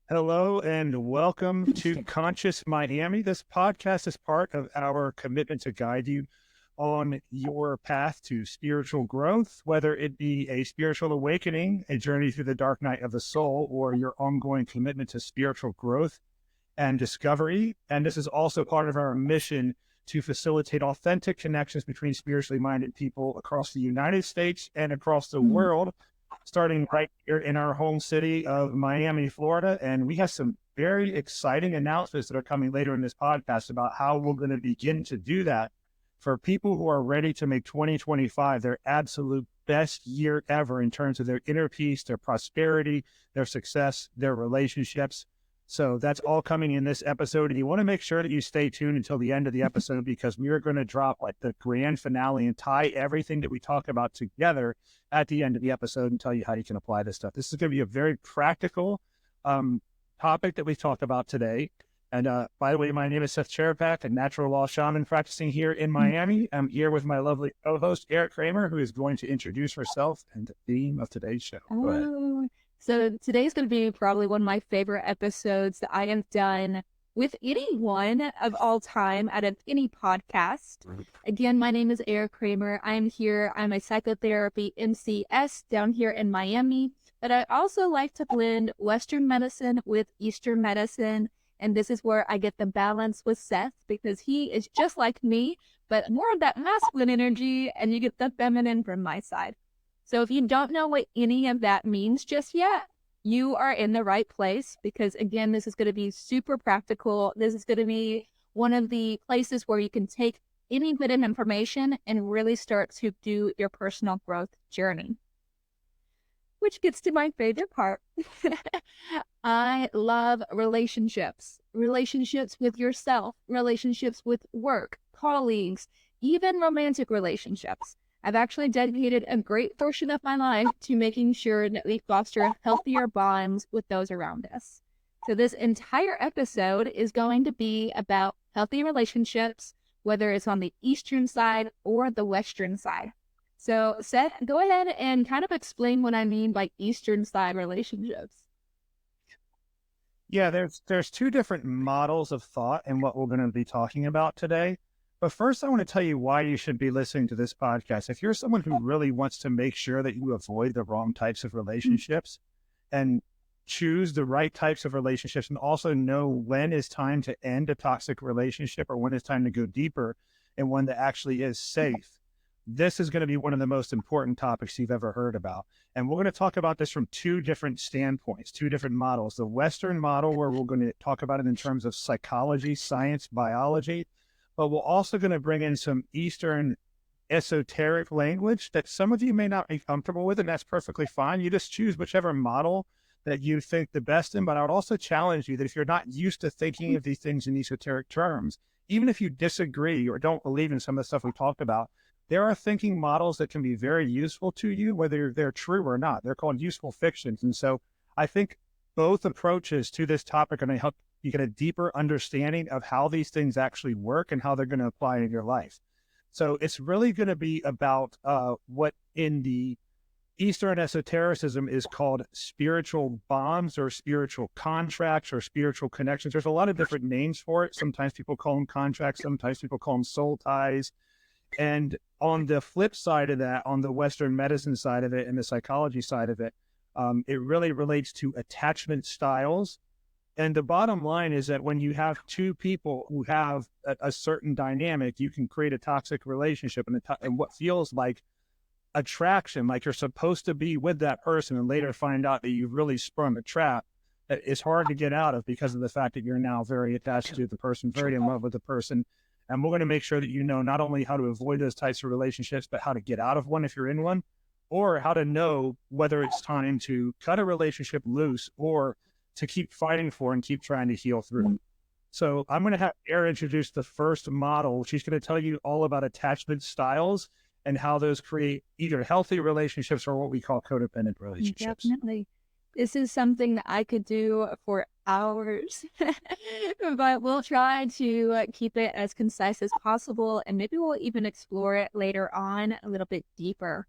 Hello and welcome to Conscious Miami. This podcast is part of our commitment to guide you on your path to spiritual growth, whether it be a spiritual awakening, a journey through the dark night of the soul, or your ongoing commitment to spiritual growth and discovery. And this is also part of our mission to facilitate authentic connections between spiritually minded people across the United States and across the Mhm. world, starting right here in our home city of Miami, Florida. And we have some very exciting announcements that are coming later in this podcast about how we're going to begin to do that for people who are ready to make 2025 their absolute best year ever in terms of their inner peace, their prosperity, their success, their relationships. So that's all coming in this episode. And you want to make sure that you stay tuned until the end of the episode because we are going to drop like the grand finale and tie everything that we talk about together at the end of the episode and tell you how you can apply this stuff. This is going to be a very practical topic that we talk about today. And by the way, my name is Seth Cherepak, a natural law shaman practicing here in Miami. I'm here with my lovely co-host, Eric Kramer, who is going to introduce herself and the theme of today's show. Go ahead. So today's going to be probably one of my favorite episodes that I have done with anyone of all time out of any podcast. Again, my name is Eric Kramer. I'm here. I'm a psychotherapy MCS down here in Miami, but I also like to blend Western medicine with Eastern medicine. And this is where I get the balance with Seth because he is just like me, but more of that masculine energy, and you get the feminine from my side. So if you don't know what any of that means just yet, you are in the right place because, again, this is going to be super practical. This is going to be one of the places where you can take any bit of information and really start to do your personal growth journey. Which gets to my favorite part. I love relationships, relationships with yourself, relationships with work, colleagues, even romantic relationships. I've actually dedicated a great portion of my life to making sure that we foster healthier bonds with those around us. So this entire episode is going to be about healthy relationships, whether it's on the Eastern side or the Western side. So Seth, go ahead and kind of explain what I mean by Eastern side relationships. Yeah, there's two different models of thought in what we're going to be talking about today. But first, I want to tell you why you should be listening to this podcast. If you're someone who really wants to make sure that you avoid the wrong types of relationships and choose the right types of relationships and also know when is time to end a toxic relationship or when it's time to go deeper and when that actually is safe, this is going to be one of the most important topics you've ever heard about. And we're going to talk about this from two different standpoints, two different models. The Western model, where we're going to talk about it in terms of psychology, science, biology, but we're also going to bring in some Eastern esoteric language that some of you may not be comfortable with, and that's perfectly fine. You just choose whichever model that you think the best in. But I would also challenge you that if you're not used to thinking of these things in esoteric terms, even if you disagree or don't believe in some of the stuff we talked about, there are thinking models that can be very useful to you, whether they're true or not. They're called useful fictions. And so I think both approaches to this topic are going to help you get a deeper understanding of how these things actually work and how they're going to apply in your life. So it's really going to be about what in the Eastern esotericism is called spiritual bonds or spiritual contracts or spiritual connections. There's a lot of different names for it. Sometimes people call them contracts. Sometimes people call them soul ties. And on the flip side of that, on the Western medicine side of it and the psychology side of it, it really relates to attachment styles. And the bottom line is that when you have two people who have a certain dynamic, you can create a toxic relationship and what feels like attraction, like you're supposed to be with that person and later find out that you've really sprung a trap that is hard to get out of because of the fact that you're now very attached to the person, very in love with the person. And we're going to make sure that you know not only how to avoid those types of relationships, but how to get out of one if you're in one, or how to know whether it's time to cut a relationship loose or to keep fighting for and keep trying to heal through. So I'm going to have Erin introduce the first model. She's going to tell you all about attachment styles and how those create either healthy relationships or what we call codependent relationships. Definitely. This is something that I could do for hours, but we'll try to keep it as concise as possible, and maybe we'll even explore it later on a little bit deeper.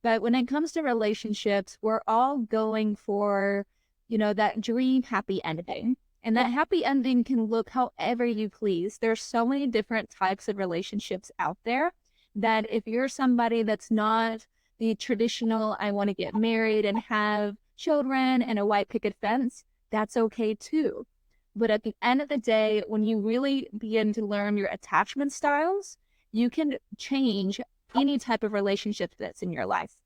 But when it comes to relationships, we're all going for that dream happy ending. And that happy ending can look however you please. There's so many different types of relationships out there that if you're somebody that's not the traditional, I want to get married and have children and a white picket fence, that's okay too. But at the end of the day, when you really begin to learn your attachment styles, you can change any type of relationship that's in your life.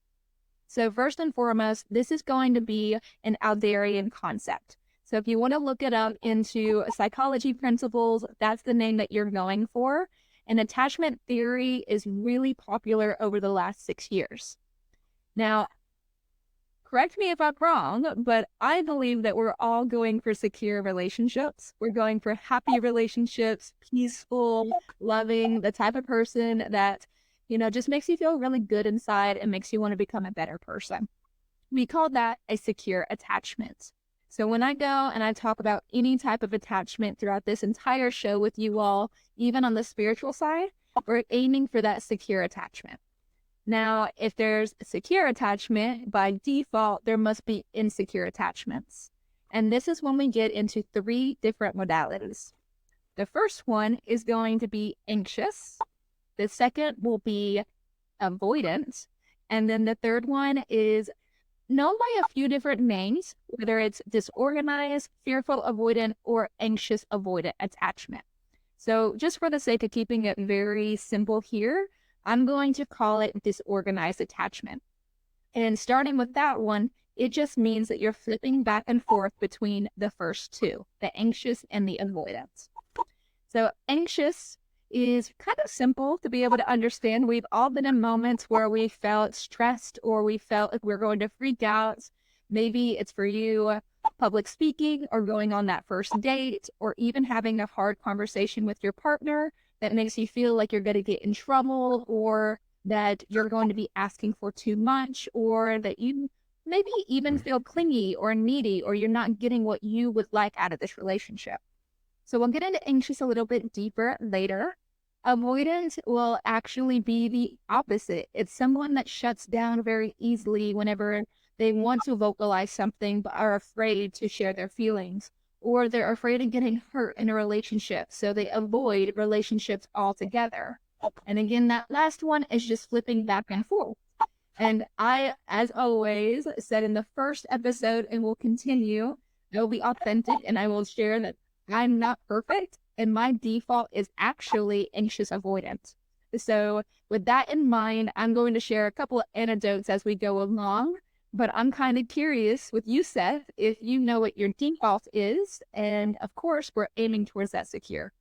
So first and foremost, this is going to be an Alderian concept. So if you want to look it up into psychology principles, that's the name that you're going for. And attachment theory is really popular over the last 6 years. Now, correct me if I'm wrong, but I believe that we're all going for secure relationships. We're going for happy relationships, peaceful, loving, the type of person that, just makes you feel really good inside and makes you want to become a better person. We call that a secure attachment. So when I go and I talk about any type of attachment throughout this entire show with you all, even on the spiritual side, we're aiming for that secure attachment. Now, if there's secure attachment, by default, there must be insecure attachments. And this is when we get into 3 different modalities. The first one is going to be anxious. The second will be avoidant. And then the third one is known by a few different names, whether it's disorganized, fearful avoidant, or anxious avoidant attachment. So just for the sake of keeping it very simple here, I'm going to call it disorganized attachment. And starting with that one, it just means that you're flipping back and forth between the first 2, the anxious and the avoidant. So anxious is kind of simple to be able to understand. We've all been in moments where we felt stressed or we felt like we're going to freak out. Maybe it's for you public speaking or going on that first date or even having a hard conversation with your partner that makes you feel like you're going to get in trouble or that you're going to be asking for too much or that you maybe even feel clingy or needy or you're not getting what you would like out of this relationship. So we'll get into anxious a little bit deeper later. Avoidant will actually be the opposite. It's someone that shuts down very easily whenever they want to vocalize something but are afraid to share their feelings, or they're afraid of getting hurt in a relationship, so they avoid relationships altogether. And again, that last one is just flipping back and forth. And I, as always, said in the first episode and will continue, I will be authentic and I will share that I'm not perfect. And my default is actually anxious avoidant. So with that in mind, I'm going to share a couple of anecdotes as we go along. But I'm kind of curious with you, Seth, if you know what your default is. And of course, we're aiming towards that secure.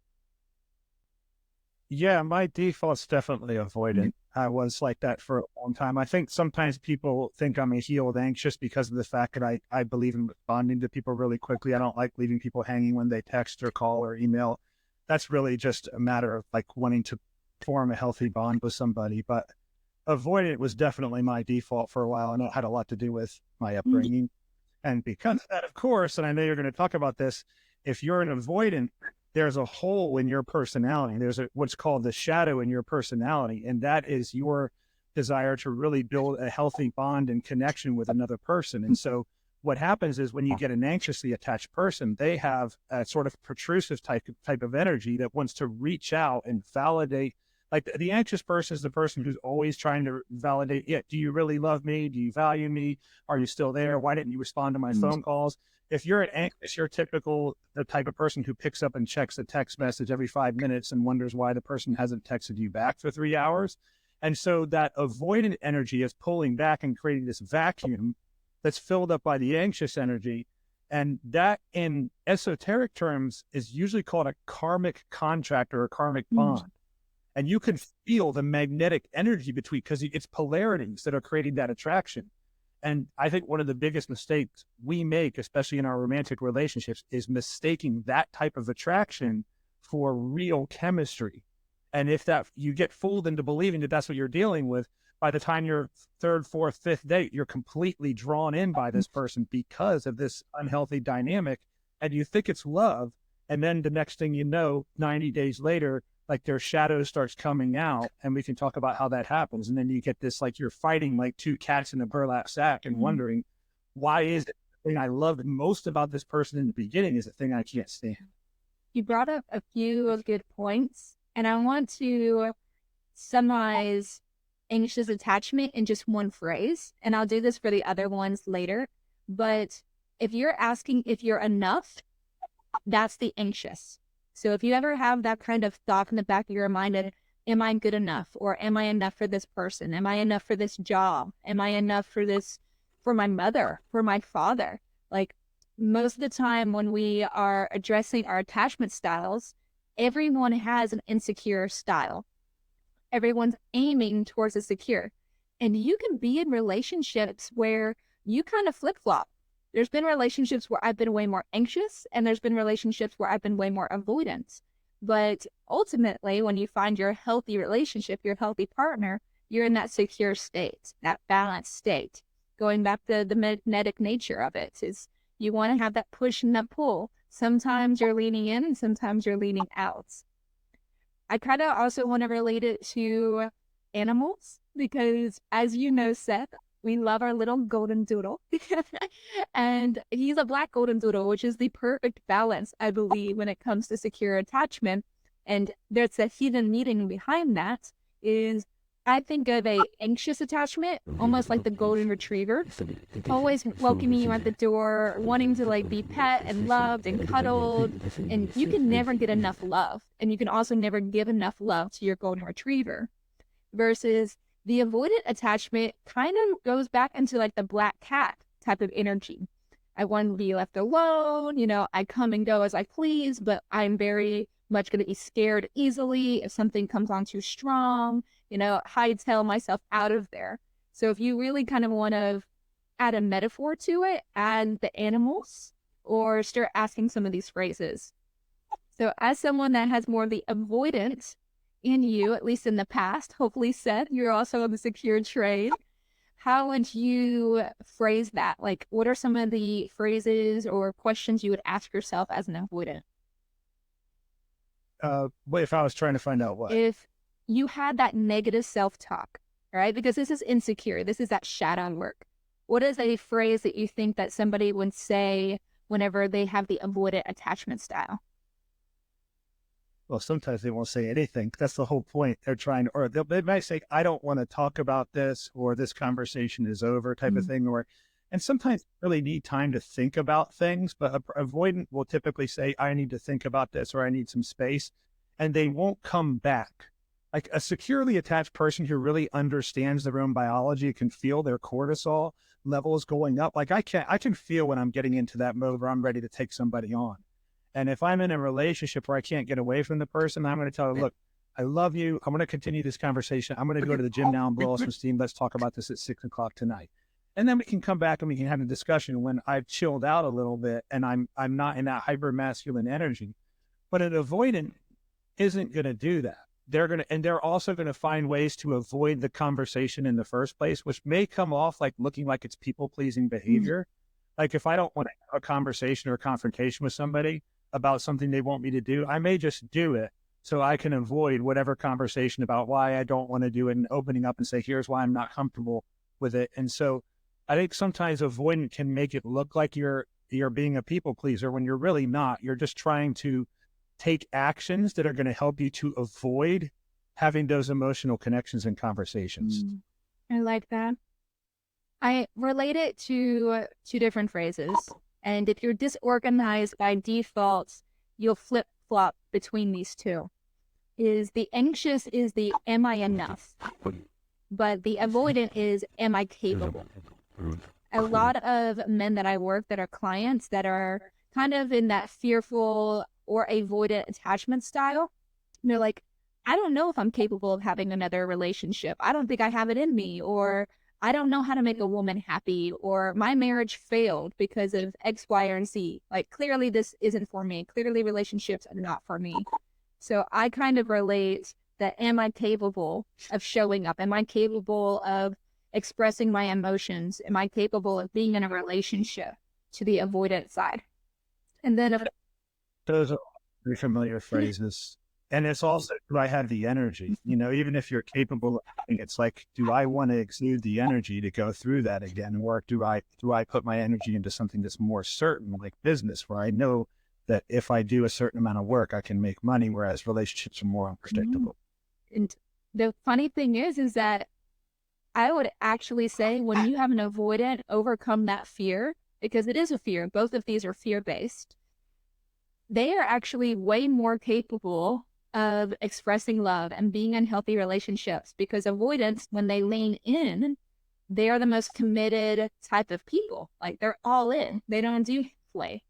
Yeah, my default's definitely avoidant. I was like that for a long time. I think sometimes people think I'm a healed anxious because of the fact that I believe in responding to people really quickly. I don't like leaving people hanging when they text or call or email. That's really just a matter of like wanting to form a healthy bond with somebody. But avoidant was definitely my default for a while, and it had a lot to do with my upbringing. And because of that, of course, and I know you're going to talk about this, if you're an avoidant, there's a hole in your personality. There's what's called the shadow in your personality, and that is your desire to really build a healthy bond and connection with another person. And so what happens is when you get an anxiously attached person, they have a sort of protrusive type of energy that wants to reach out and validate. Like the anxious person is the person who's always trying to validate, yeah, do you really love me? Do you value me? Are you still there? Why didn't you respond to my phone calls? If you're an anxious, you're the type of person who picks up and checks a text message every 5 minutes and wonders why the person hasn't texted you back for 3 hours. And so that avoidant energy is pulling back and creating this vacuum that's filled up by the anxious energy. And that in esoteric terms is usually called a karmic contract or a karmic bond. And you can feel the magnetic energy between, because it's polarities that are creating that attraction. And I think one of the biggest mistakes we make, especially in our romantic relationships, is mistaking that type of attraction for real chemistry. And if that you get fooled into believing that that's what you're dealing with, by the time you're third, fourth, fifth date, you're completely drawn in by this person because of this unhealthy dynamic. And you think it's love. And then the next thing you know, 90 days later, like their shadow starts coming out, and we can talk about how that happens. And then you get this, like you're fighting like two cats in a burlap sack and wondering, why is it thing I loved most about this person in the beginning is the thing I can't stand. You brought up a few good points, and I want to summarize anxious attachment in just one phrase, and I'll do this for the other ones later. But if you're asking if you're enough, that's the anxious. So if you ever have that kind of thought in the back of your mind of, am I good enough? Or am I enough for this person? Am I enough for this job? Am I enough for this, for my mother, for my father? Like most of the time when we are addressing our attachment styles, everyone has an insecure style. Everyone's aiming towards a secure. And you can be in relationships where you kind of flip-flop. There's been relationships where I've been way more anxious, and there's been relationships where I've been way more avoidant. But ultimately, when you find your healthy relationship, your healthy partner, you're in that secure state, that balanced state. Going back to the magnetic nature of it is you want to have that push and that pull. Sometimes you're leaning in and sometimes you're leaning out. I kind of also want to relate it to animals because, as you know, Seth, we love our little golden doodle. And he's a black golden doodle, which is the perfect balance, I believe, when it comes to secure attachment. And there's a hidden meaning behind that is I think of a anxious attachment, almost like the golden retriever, always welcoming you at the door, wanting to like be pet and loved and cuddled. And you can never get enough love. And you can also never give enough love to your golden retriever. Versus the avoidant attachment kind of goes back into like the black cat type of energy. I want to be left alone. You know, I come and go as I please, but I'm very much going to be scared easily if something comes on too strong, you know, hightail myself out of there. So if you really kind of want to add a metaphor to it, add the animals or start asking some of these phrases. So as someone that has more of the avoidance in you, at least in the past, hopefully Seth, you're also on the secure trade. How would you phrase that? Like, what are some of the phrases or questions you would ask yourself as an avoidant? If I was trying to find out what? If you had that negative self-talk, right? Because this is insecure. This is that shadow work. What is a phrase that you think that somebody would say whenever they have the avoidant attachment style? Well, sometimes they won't say anything. That's the whole point. They're trying to, or they might say, I don't want to talk about this, or this conversation is over type of thing. And sometimes really need time to think about things, but avoidant will typically say, I need to think about this, or I need some space, and they won't come back. Like a securely attached person who really understands their own biology can feel their cortisol levels going up. Like I can feel when I'm getting into that mode where I'm ready to take somebody on. And if I'm in a relationship where I can't get away from the person, I'm going to tell her, look, I love you. I'm going to continue this conversation. I'm going to go to the gym now and blow off some steam. Let's talk about this at 6 o'clock tonight. And then we can come back and we can have a discussion when I've chilled out a little bit and I'm not in that hyper masculine energy. But an avoidant isn't going to do that. They're also going to find ways to avoid the conversation in the first place, which may come off like looking like it's people pleasing behavior. Like if I don't want to have a conversation or a confrontation with somebody about something they want me to do, I may just do it so I can avoid whatever conversation about why I don't want to do it and opening up and say, here's why I'm not comfortable with it. And so I think sometimes avoidant can make it look like you're being a people pleaser when you're really not. You're just trying to take actions that are going to help you to avoid having those emotional connections and conversations. I like that. I relate it to two different phrases. And if you're disorganized by default, you'll flip-flop between these two. Is the anxious is the am I enough? But the avoidant is am I capable? A lot of men that I work that are clients that are kind of in that fearful or avoidant attachment style, they're like, I don't know if I'm capable of having another relationship. I don't think I have it in me, or I don't know how to make a woman happy, or my marriage failed because of X, Y, or Z. Like, clearly this isn't for me. Clearly relationships are not for me. So I kind of relate that am I capable of showing up? Am I capable of expressing my emotions? Am I capable of being in a relationship to the avoidant side? And then Those are very familiar phrases. And it's also, do I have the energy? You know, even if you're capable, it's like, do I want to exude the energy to go through that again? Or do I put my energy into something that's more certain, like business, where I know that if I do a certain amount of work, I can make money, whereas relationships are more unpredictable. And the funny thing is that I would actually say when you have an avoidant overcome that fear, because it is a fear, both of these are fear-based, they are actually way more capable of expressing love and being in healthy relationships, because avoidants, when they lean in, they are the most committed type of people. Like, they're all in. They don't do play.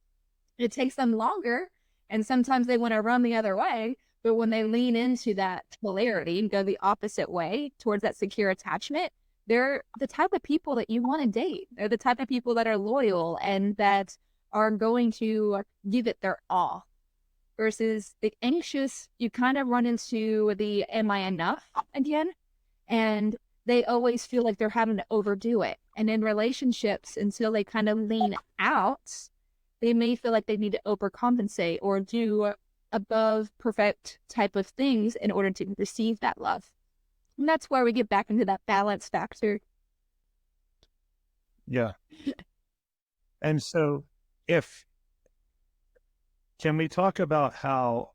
It takes them longer, and sometimes they want to run the other way. But when they lean into that polarity and go the opposite way towards that secure attachment, they're the type of people that you want to date. They're the type of people that are loyal and that are going to give it their all. Versus the anxious, you kind of run into the am I enough again? And they always feel like they're having to overdo it. And in relationships, until they kind of lean out, they may feel like they need to overcompensate or do above perfect type of things in order to receive that love. And that's where we get back into that balance factor. Yeah. And so if, can we talk about how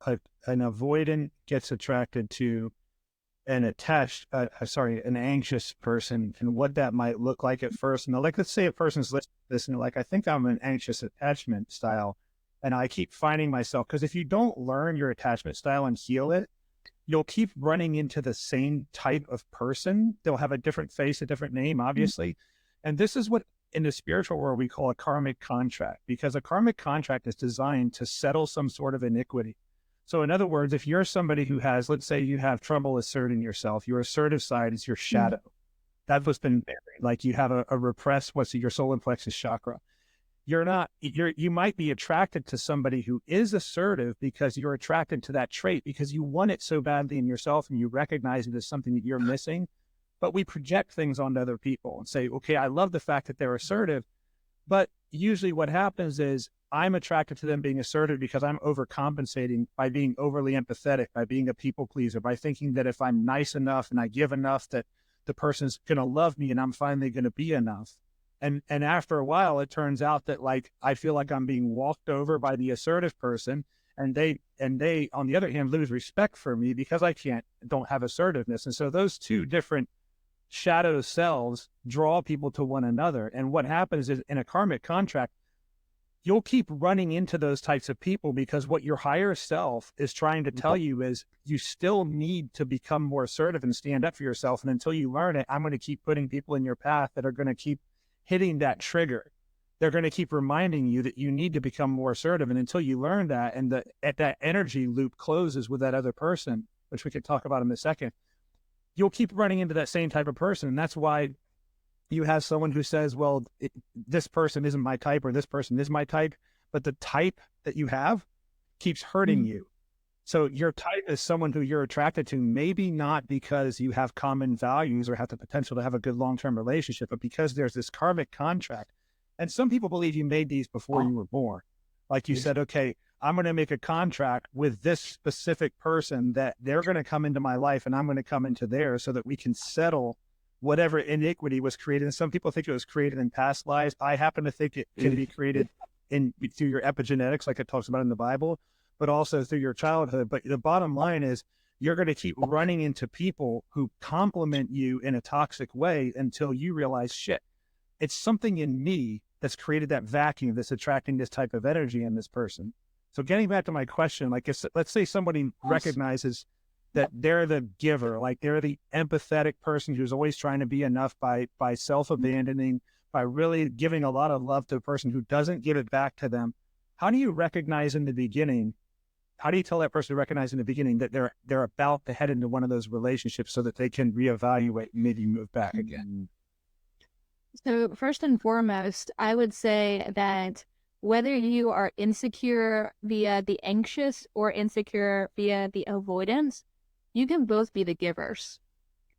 an avoidant gets attracted to an an anxious person, and what that might look like at first? And like, let's say a person's listening, like, I think I'm an anxious attachment style, and I keep finding myself, because if you don't learn your attachment style and heal it, you'll keep running into the same type of person. They'll have a different face, a different name, obviously. And this is what in the spiritual world we call a karmic contract, because a karmic contract is designed to settle some sort of iniquity. So in other words, if you're somebody who has, let's say you have trouble asserting yourself, your assertive side is your shadow. That's what's been buried. Like, you have a repressed, your solar plexus chakra. You might be attracted to somebody who is assertive because you're attracted to that trait because you want it so badly in yourself and you recognize it as something that you're missing. But we project things onto other people and say, okay, I love the fact that they're assertive. But usually what happens is I'm attracted to them being assertive because I'm overcompensating by being overly empathetic, by being a people pleaser, by thinking that if I'm nice enough and I give enough, that the person's going to love me and I'm finally going to be enough. And after a while, it turns out that, like, I feel like I'm being walked over by the assertive person, and they, on the other hand, lose respect for me because I don't have assertiveness. And so those two different shadow selves draw people to one another. And what happens is, in a karmic contract, you'll keep running into those types of people because what your higher self is trying to tell you is you still need to become more assertive and stand up for yourself. And until you learn it, I'm going to keep putting people in your path that are going to keep hitting that trigger. They're going to keep reminding you that you need to become more assertive. And until you learn that, and that energy loop closes with that other person, which we could talk about in a second, you'll keep running into that same type of person. And that's why you have someone who says, well, this person isn't my type, or this person is my type, but the type that you have keeps hurting you. So your type is someone who you're attracted to, maybe not because you have common values or have the potential to have a good long-term relationship, but because there's this karmic contract. And some people believe you made these before you were born. Like, you said, okay, I'm going to make a contract with this specific person that they're going to come into my life and I'm going to come into theirs so that we can settle whatever iniquity was created. And some people think it was created in past lives. I happen to think it can be created through your epigenetics, like it talks about in the Bible, but also through your childhood. But the bottom line is, you're going to keep running into people who compliment you in a toxic way until you realize, shit, it's something in me that's created that vacuum that's attracting this type of energy in this person. So getting back to my question, like, let's say somebody recognizes that they're the giver, like they're the empathetic person who's always trying to be enough by self-abandoning, by really giving a lot of love to a person who doesn't give it back to them. How do you recognize in the beginning? How do you tell that person to recognize in the beginning that they're about to head into one of those relationships so that they can reevaluate and maybe move back again? So first and foremost, I would say that whether you are insecure via the anxious or insecure via the avoidance, you can both be the givers.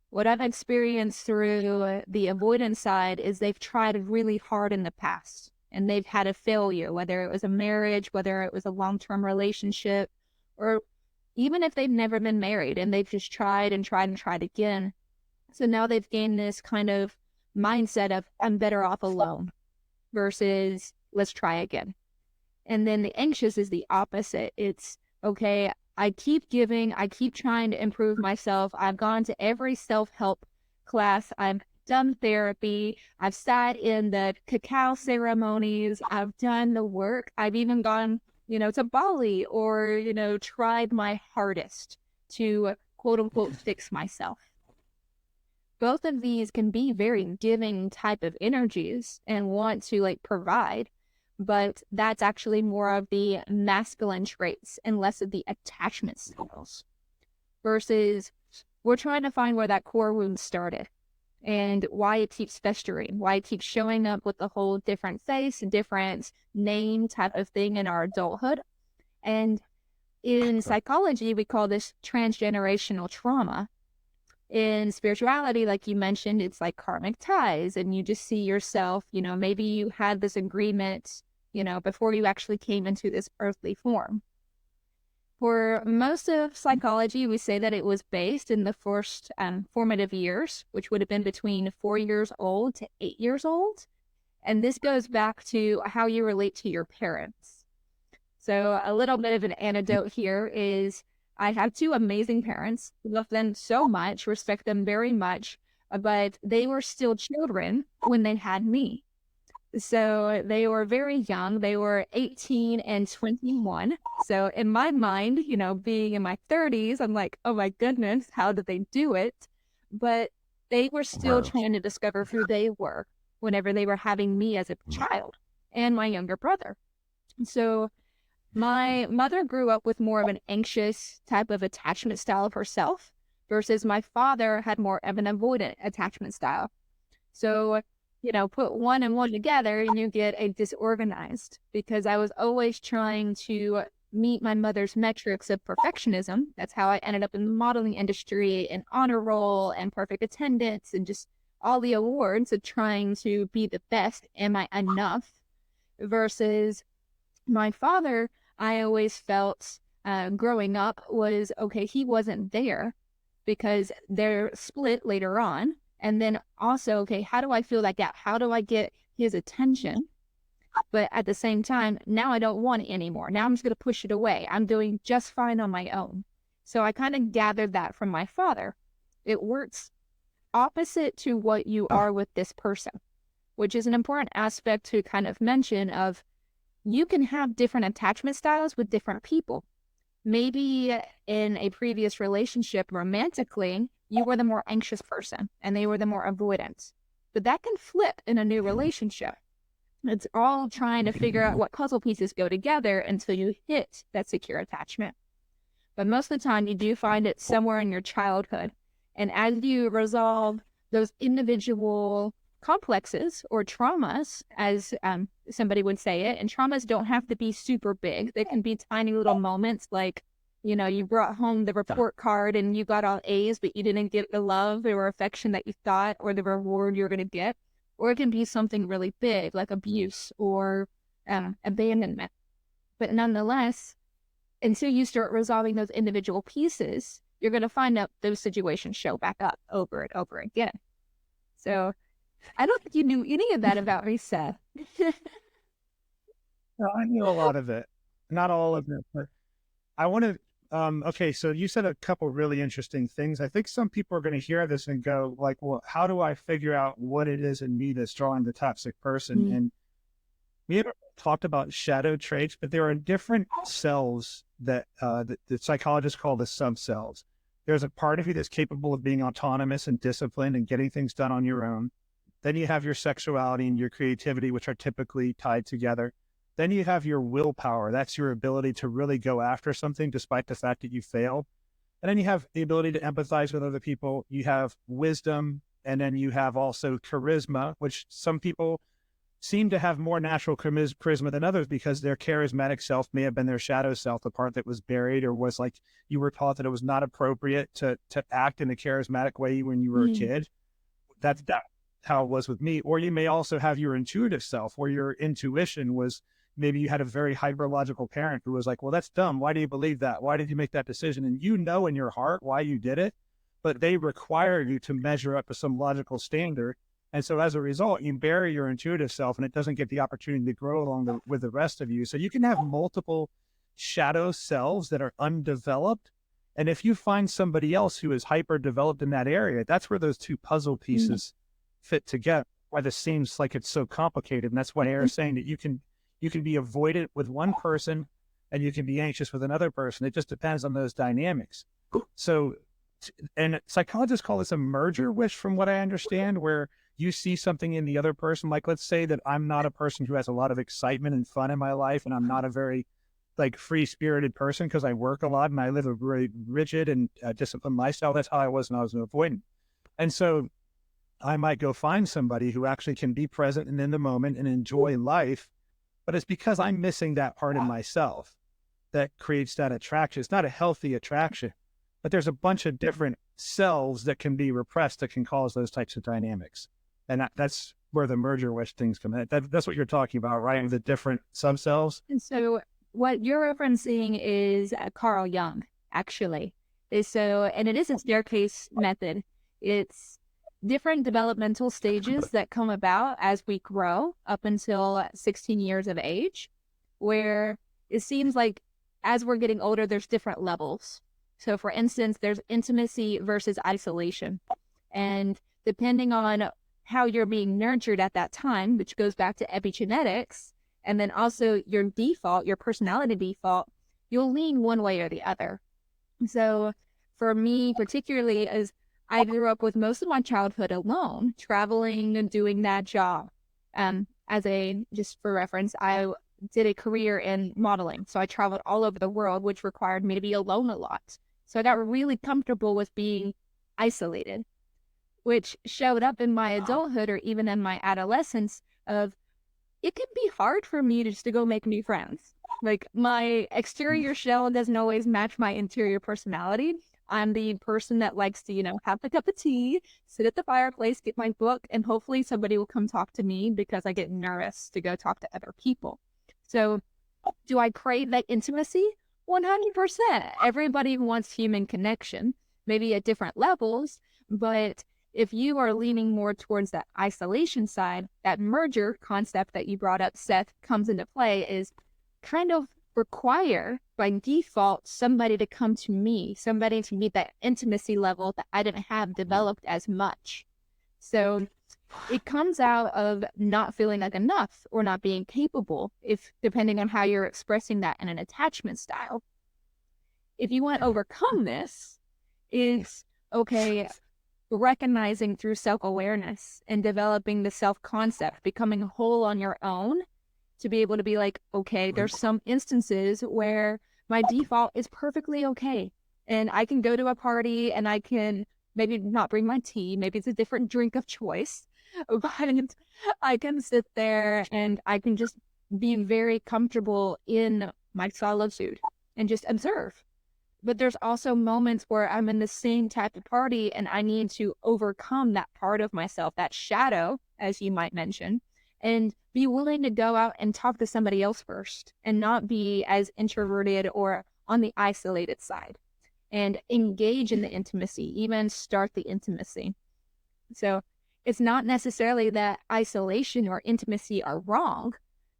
What I've experienced through the avoidance side is they've tried really hard in the past and they've had a failure, whether it was a marriage, whether it was a long-term relationship, or even if they've never been married and they've just tried and tried and tried again. So now they've gained this kind of mindset of, I'm better off alone versus let's try again. And then the anxious is the opposite. It's, okay, I keep giving, I keep trying to improve myself. I've gone to every self-help class. I've done therapy. I've sat in the cacao ceremonies. I've done the work. I've even gone, to Bali or, tried my hardest to quote unquote fix myself. Both of these can be very giving type of energies and want to provide, but that's actually more of the masculine traits and less of the attachment styles. Versus we're trying to find where that core wound started and why it keeps festering, why it keeps showing up with a whole different face, different name type of thing in our adulthood. And in psychology, we call this transgenerational trauma. In spirituality, like you mentioned, it's like karmic ties, and you just see yourself, maybe you had this agreement, before you actually came into this earthly form. For most of psychology, we say that it was based in the first formative years, which would have been between 4 years old to 8 years old. And this goes back to how you relate to your parents. So a little bit of an anecdote here is I have 2 amazing parents, love them so much, respect them very much, but they were still children when they had me. So they were very young. They were 18 and 21. So in my mind, being in my 30s, I'm like, oh my goodness, how did they do it? But they were still trying to discover who they were whenever they were having me as a child and my younger brother. So my mother grew up with more of an anxious type of attachment style of herself versus my father had more of an avoidant attachment style. So, put one and one together and you get a disorganized, because I was always trying to meet my mother's metrics of perfectionism. That's how I ended up in the modeling industry and honor roll and perfect attendance and just all the awards of trying to be the best. Am I enough? Versus my father, I always felt growing up was, okay, he wasn't there because they're split later on. And then also, okay, how do I fill that gap? How do I get his attention? But at the same time, now I don't want it anymore. Now I'm just going to push it away. I'm doing just fine on my own. So I kind of gathered that from my father. It works opposite to what you are with this person, which is an important aspect to kind of mention of you can have different attachment styles with different people. Maybe in a previous relationship romantically, you were the more anxious person and they were the more avoidant. But that can flip in a new relationship. It's all trying to figure out what puzzle pieces go together until you hit that secure attachment. But most of the time, you do find it somewhere in your childhood. And as you resolve those individual complexes or traumas, as somebody would say it, and traumas don't have to be super big. They can be tiny little moments like, you brought home the report card and you got all A's, but you didn't get the love or affection that you thought or the reward you're going to get. Or it can be something really big like abuse or abandonment. But nonetheless, until you start resolving those individual pieces, you're going to find out those situations show back up over and over again. So I don't think you knew any of that about me, Seth. No, I knew a lot of it, not all of it, but I want to. Okay, so you said a couple really interesting things. I think some people are going to hear this and go like, well, how do I figure out what it is in me that's drawing the toxic person? And we haven't talked about shadow traits, but there are different cells that the psychologists call the subcells. There's a part of you that's capable of being autonomous and disciplined and getting things done on your own. Then you have your sexuality and your creativity, which are typically tied together. Then you have your willpower. That's your ability to really go after something despite the fact that you failed. And then you have the ability to empathize with other people. You have wisdom. And then you have also charisma, which some people seem to have more natural charisma than others because their charismatic self may have been their shadow self, the part that was buried or was like you were taught that it was not appropriate to act in a charismatic way when you were a kid. That's how it was with me. Or you may also have your intuitive self, where your intuition was maybe you had a very hyper-logical parent who was like, well, that's dumb. Why do you believe that? Why did you make that decision? And you know in your heart why you did it, but they require you to measure up to some logical standard. And so as a result, you bury your intuitive self and it doesn't get the opportunity to grow with the rest of you. So you can have multiple shadow selves that are undeveloped. And if you find somebody else who is hyper developed in that area, that's where those two puzzle pieces fit together. Why this seems like it's so complicated. And that's why Air is saying that you can be avoidant with one person and you can be anxious with another person. It just depends on those dynamics. So, and psychologists call this a merger wish, from what I understand, where you see something in the other person. Like, let's say that I'm not a person who has a lot of excitement and fun in my life, and I'm not a very like free-spirited person because I work a lot and I live a very rigid and disciplined lifestyle. That's how I was when I was an avoidant. And so I might go find somebody who actually can be present and in the moment and enjoy life, but it's because I'm missing that part of myself that creates that attraction. It's not a healthy attraction, but there's a bunch of different selves that can be repressed that can cause those types of dynamics. And that's where the merger wish things come in. That's what you're talking about, right? The different subselves. And so what you're referencing is Carl Jung, actually. And it is a staircase method. It's different developmental stages that come about as we grow up until 16 years of age, where it seems like as we're getting older, there's different levels. So for instance, there's intimacy versus isolation. And depending on how you're being nurtured at that time, which goes back to epigenetics, and then also your default, your personality default, you'll lean one way or the other. So for me, particularly, as I grew up with most of my childhood alone, traveling and doing that job. Just for reference, I did a career in modeling. So I traveled all over the world, which required me to be alone a lot. So I got really comfortable with being isolated, which showed up in my adulthood or even in my adolescence of, it can be hard for me just to go make new friends. Like, my exterior shell doesn't always match my interior personality. I'm the person that likes to, have a cup of tea, sit at the fireplace, get my book, and hopefully somebody will come talk to me because I get nervous to go talk to other people. So do I crave that intimacy? 100%. Everybody wants human connection, maybe at different levels, but if you are leaning more towards that isolation side, that merger concept that you brought up, Seth, comes into play, is kind of require by default somebody to come to me, somebody to meet that intimacy level that I didn't have developed as much. So it comes out of not feeling like enough or not being capable, if depending on how you're expressing that in an attachment style. If you want to overcome this, is okay, recognizing through self-awareness and developing the self-concept, becoming whole on your own, to be able to be like, okay, there's some instances where my default is perfectly okay. And I can go to a party and I can maybe not bring my tea. Maybe it's a different drink of choice. But I can sit there and I can just be very comfortable in my solitude and just observe. But there's also moments where I'm in the same type of party and I need to overcome that part of myself, that shadow, as you might mention, and be willing to go out and talk to somebody else first and not be as introverted or on the isolated side, and engage in the intimacy, even start the intimacy. So it's not necessarily that isolation or intimacy are wrong.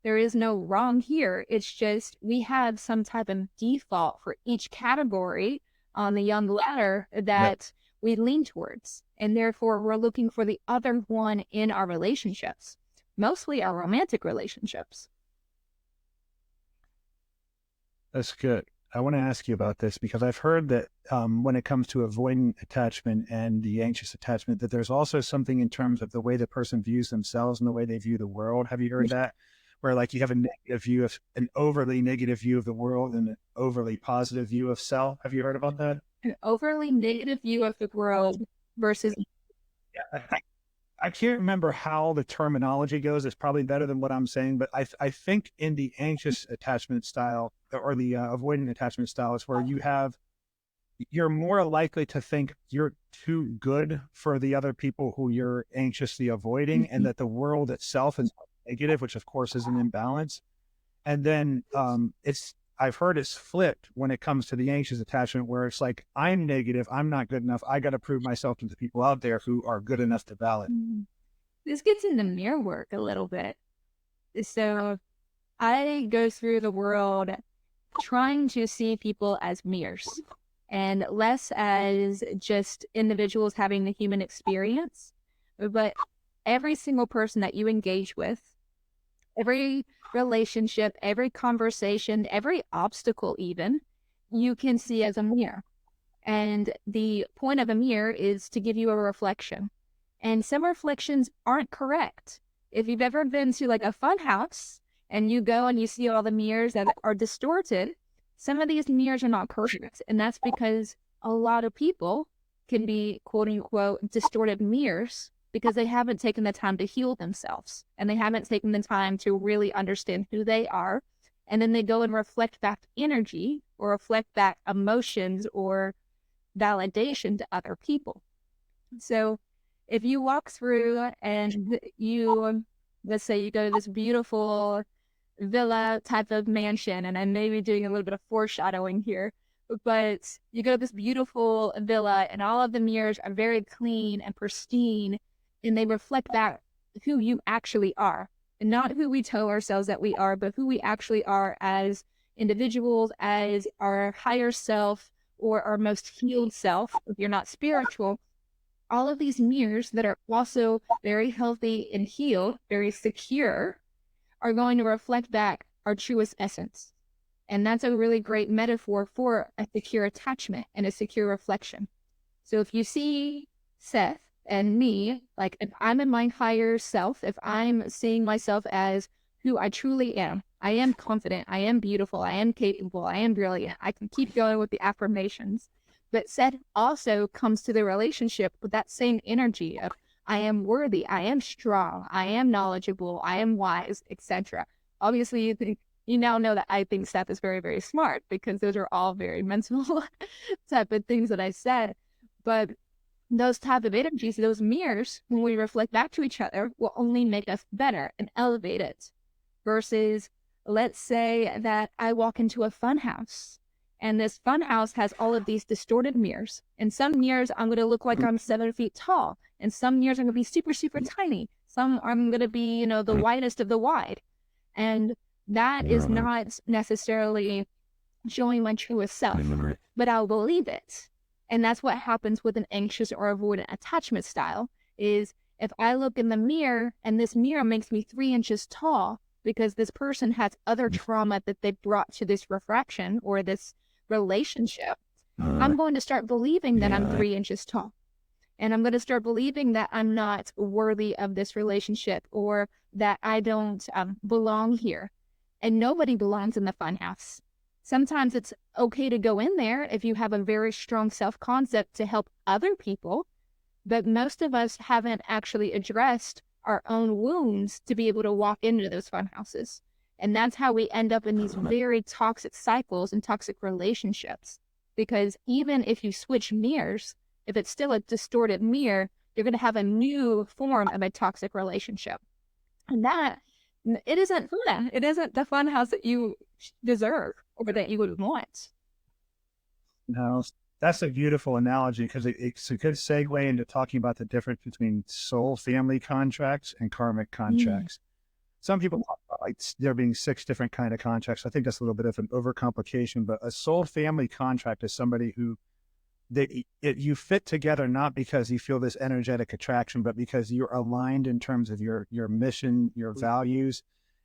There is no wrong here. It's just we have some type of default for each category on the Young ladder that we lean towards. And therefore, we're looking for the other one in our relationships, mostly our romantic relationships. That's good. I want to ask you about this because I've heard that when it comes to avoidant attachment and the anxious attachment, that there's also something in terms of the way the person views themselves and the way they view the world. Have you heard that? Where like you have a negative view of an overly negative view of the world and an overly positive view of self. Have you heard about that? An overly negative view of the world versus... Yeah, I can't remember how the terminology goes. It's probably better than what I'm saying, but I think in the anxious attachment style or the avoidant attachment style is where you're more likely to think you're too good for the other people who you're anxiously avoiding, and that the world itself is negative, which of course is an imbalance. And then I've heard it's flipped when it comes to the anxious attachment, where it's like, I'm negative, I'm not good enough, I got to prove myself to the people out there who are good enough to validate. This gets into mirror work a little bit. So I go through the world trying to see people as mirrors and less as just individuals having the human experience, but every single person that you engage with, every relationship, every conversation, every obstacle even, you can see as a mirror. And the point of a mirror is to give you a reflection. And some reflections aren't correct. If you've ever been to like a fun house and you go and you see all the mirrors that are distorted, some of these mirrors are not perfect. And that's because a lot of people can be quote unquote distorted mirrors because they haven't taken the time to heal themselves and they haven't taken the time to really understand who they are. And then they go and reflect back energy or reflect back emotions or validation to other people. So if you walk through and you, let's say you go to this beautiful villa type of mansion, and I may be doing a little bit of foreshadowing here, but you go to this beautiful villa and all of the mirrors are very clean and pristine, and they reflect back who you actually are, and not who we tell ourselves that we are, but who we actually are as individuals, as our higher self or our most healed self. If you're not spiritual, all of these mirrors that are also very healthy and healed, very secure, are going to reflect back our truest essence. And that's a really great metaphor for a secure attachment and a secure reflection. So if you see Seth and me, like if I'm in my higher self, if I'm seeing myself as who I truly am, I am confident, I am beautiful, I am capable, I am brilliant, I can keep going with the affirmations. But Seth also comes to the relationship with that same energy of I am worthy, I am strong, I am knowledgeable, I am wise, etc. Obviously, you now know that I think Seth is very, very smart because those are all very mental type of things that I said. But those type of energies, those mirrors, when we reflect back to each other, will only make us better and elevate it. Versus, let's say that I walk into a fun house and this fun house has all of these distorted mirrors. And some mirrors, I'm going to look like I'm 7 feet tall. And some mirrors are going to be super, super tiny. Some I'm going to be, the widest of the wide. And that is not necessarily showing my truest self, but I'll believe it. And that's what happens with an anxious or avoidant attachment style is if I look in the mirror and this mirror makes me 3 inches tall because this person has other trauma that they brought to this refraction or this relationship, I'm going to start believing that I'm 3 inches tall. And I'm going to start believing that I'm not worthy of this relationship or that I don't belong here. And nobody belongs in the funhouse. Sometimes it's okay to go in there if you have a very strong self-concept to help other people. But most of us haven't actually addressed our own wounds to be able to walk into those funhouses. And that's how we end up in these very toxic cycles and toxic relationships. Because even if you switch mirrors, if it's still a distorted mirror, you're going to have a new form of a toxic relationship. And that, it isn't fun. It isn't the fun house that you deserve or that you would want. No, that's a beautiful analogy because it's a good segue into talking about the difference between soul family contracts and karmic contracts. Some people talk about like there being 6 different kind of contracts. I think that's a little bit of an overcomplication, but a soul family contract is somebody who you fit together not because you feel this energetic attraction, but because you're aligned in terms of your mission, your values,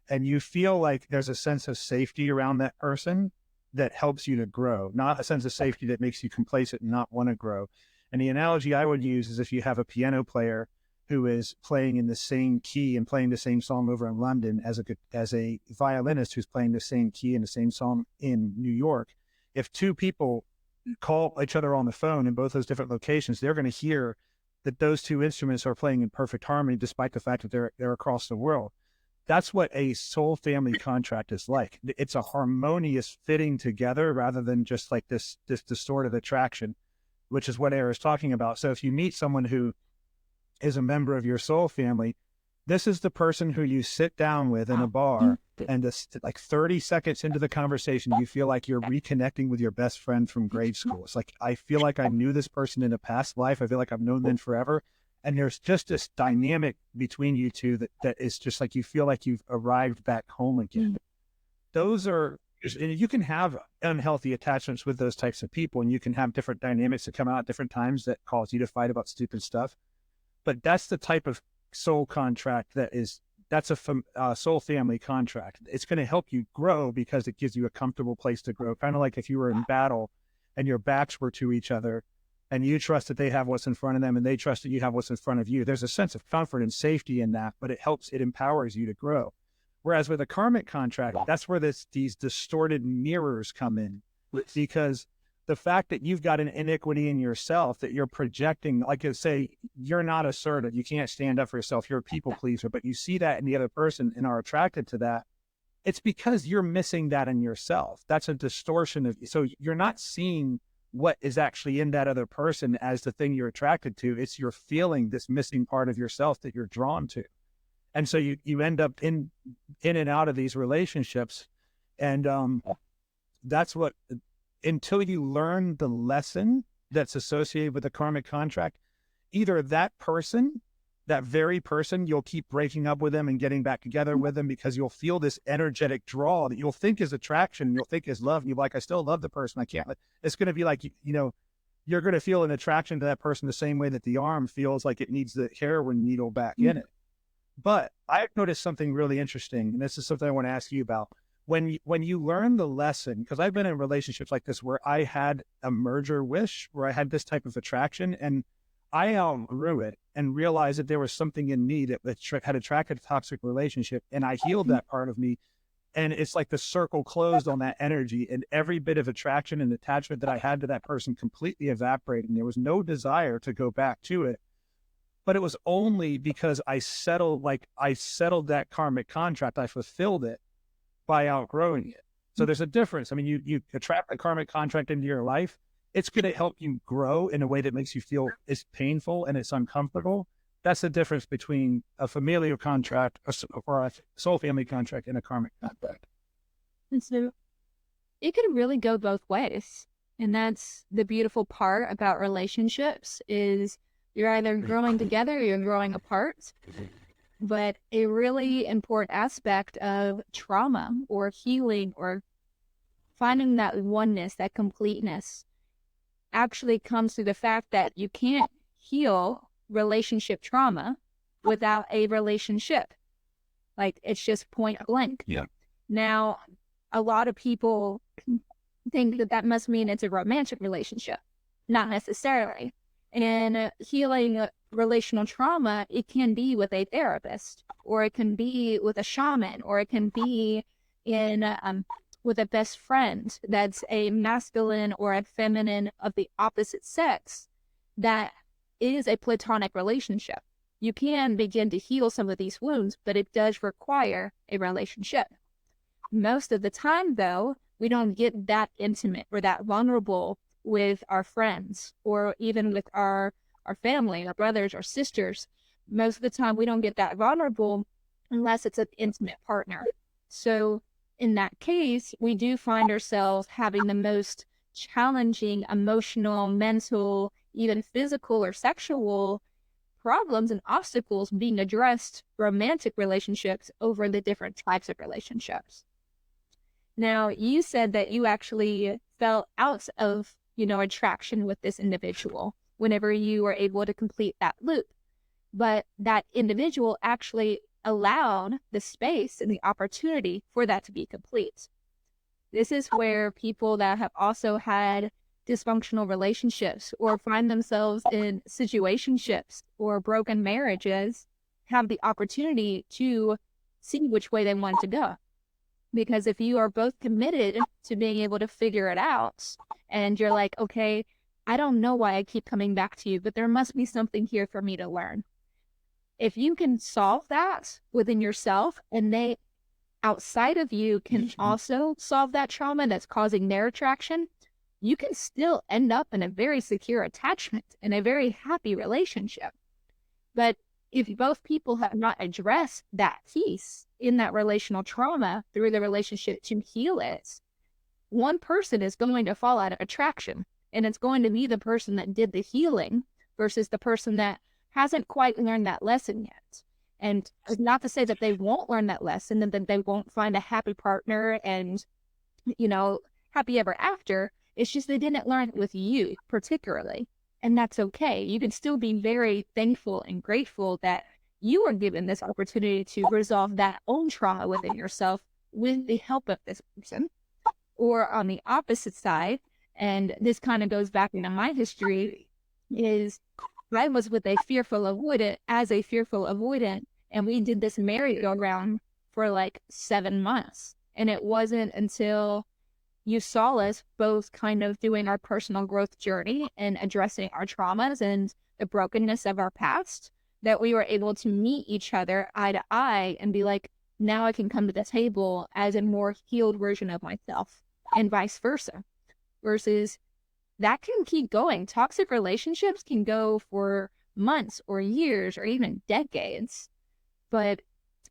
and you feel like there's a sense of safety around that person that helps you to grow, not a sense of safety that makes you complacent and not want to grow. And the analogy I would use is if you have a piano player who is playing in the same key and playing the same song over in London as a violinist who's playing the same key and the same song in New York. If 2 people call each other on the phone in both those different locations, they're going to hear that those 2 instruments are playing in perfect harmony, despite the fact that they're across the world. That's what a soul family contract is like. It's a harmonious fitting together rather than just like this distorted attraction, which is what Air is talking about. So if you meet someone who is a member of your soul family, this is the person who you sit down with in a bar And like 30 seconds into the conversation, you feel like you're reconnecting with your best friend from grade school. It's like, I feel like I knew this person in a past life. I feel like I've known them forever. And there's just this dynamic between you two that is just like, you feel like you've arrived back home again. Those are, you can have unhealthy attachments with those types of people, and you can have different dynamics that come out at different times that cause you to fight about stupid stuff. But that's the type of soul contract that's a soul family contract. It's going to help you grow because it gives you a comfortable place to grow. Kind of like if you were in battle and your backs were to each other and you trust that they have what's in front of them and they trust that you have what's in front of you. There's a sense of comfort and safety in that, but it empowers you to grow. Whereas with a karmic contract, that's where these distorted mirrors come in, because the fact that you've got an iniquity in yourself that you're projecting, like you say, you're not assertive, you can't stand up for yourself, you're a people pleaser, but you see that in the other person and are attracted to that. It's because you're missing that in yourself. That's a distortion of, so you're not seeing what is actually in that other person as the thing you're attracted to. It's you're feeling this missing part of yourself that you're drawn to. And so you end up in and out of these relationships. And that's what, until you learn the lesson that's associated with the karmic contract, either that very person, you'll keep breaking up with them and getting back together with them because you'll feel this energetic draw that you'll think is attraction, you'll think is love. And you're like, I still love the person. I can't. It's going to be like, you're going to feel an attraction to that person the same way that the arm feels like it needs the heroin needle back in it. But I've noticed something really interesting, and this is something I want to ask you about. When you learn the lesson, because I've been in relationships like this where I had a merger wish, where I had this type of attraction, and I outgrew it and realized that there was something in me that had attracted a toxic relationship, and I healed that part of me. And it's like the circle closed on that energy, and every bit of attraction and attachment that I had to that person completely evaporated, and there was no desire to go back to it. But it was only because I settled that karmic contract. I fulfilled it by outgrowing it. So there's a difference. I mean, you attract a karmic contract into your life. It's going to help you grow in a way that makes you feel it's painful and it's uncomfortable. That's the difference between a familial contract or a soul family contract and a karmic contract. And so it could really go both ways. And that's the beautiful part about relationships is you're either growing together or you're growing apart. But a really important aspect of trauma or healing or finding that oneness, that completeness, actually comes through the fact that you can't heal relationship trauma without a relationship. Like, it's just point blank. Yeah. Now, a lot of people think that must mean it's a romantic relationship. Not necessarily. And healing relational trauma, it can be with a therapist, or it can be with a shaman, or it can be with a best friend that's a masculine or a feminine of the opposite sex that is a platonic relationship. You can begin to heal some of these wounds, but it does require a relationship. Most of the time, though, we don't get that intimate or that vulnerable with our friends or even with our family, our brothers or sisters. Most of the time we don't get that vulnerable unless it's an intimate partner. So in that case, we do find ourselves having the most challenging emotional, mental, even physical or sexual problems and obstacles being addressed romantic relationships over the different types of relationships. Now, you said that you actually fell out of attraction with this individual whenever you were able to complete that loop. But that individual actually allowed the space and the opportunity for that to be complete. This is where people that have also had dysfunctional relationships or find themselves in situationships or broken marriages have the opportunity to see which way they want to go. Because if you are both committed to being able to figure it out, and you're like, okay, I don't know why I keep coming back to you, but there must be something here for me to learn. If you can solve that within yourself, and they outside of you can also solve that trauma that's causing their attraction, you can still end up in a very secure attachment and a very happy relationship. But if both people have not addressed that piece in that relational trauma through the relationship to heal it, one person is going to fall out of attraction, and it's going to be the person that did the healing versus the person that hasn't quite learned that lesson yet. And not to say that they won't learn that lesson and that they won't find a happy partner and, happy ever after. It's just they didn't learn it with you particularly. And that's okay. You can still be very thankful and grateful that you were given this opportunity to resolve that own trauma within yourself with the help of this person. Or on the opposite side, and this kind of goes back into my history, is I was with a fearful avoidant, and we did this merry-go-round for like 7 months. And it wasn't until you saw us both kind of doing our personal growth journey and addressing our traumas and the brokenness of our past that we were able to meet each other eye to eye and be like, now I can come to the table as a more healed version of myself, and vice versa. Versus that can keep going. Toxic relationships can go for months or years or even decades. But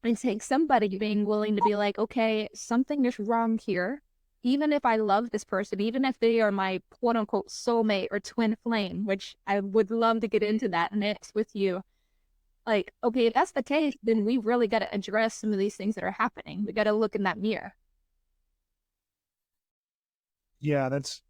it takes somebody being willing to be like, okay, something is wrong here. Even if I love this person, even if they are my quote unquote soulmate or twin flame, which I would love to get into that next with you. Like, okay, if that's the case, then we really got to address some of these things that are happening. We got to look in that mirror. Yeah, that's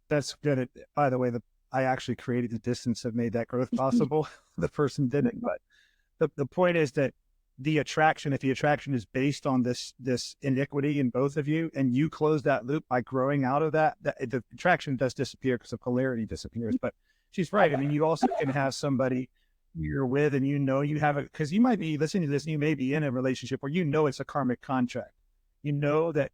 good. By the way, I actually created the distance that made that growth possible. The person didn't, but the point is that if the attraction is based on this iniquity in both of you, and you close that loop by growing out of that, the attraction does disappear because the polarity disappears. But she's right. I mean, you also can have somebody you're with, and you have it because you might be listening to this, and you may be in a relationship where it's a karmic contract. You know that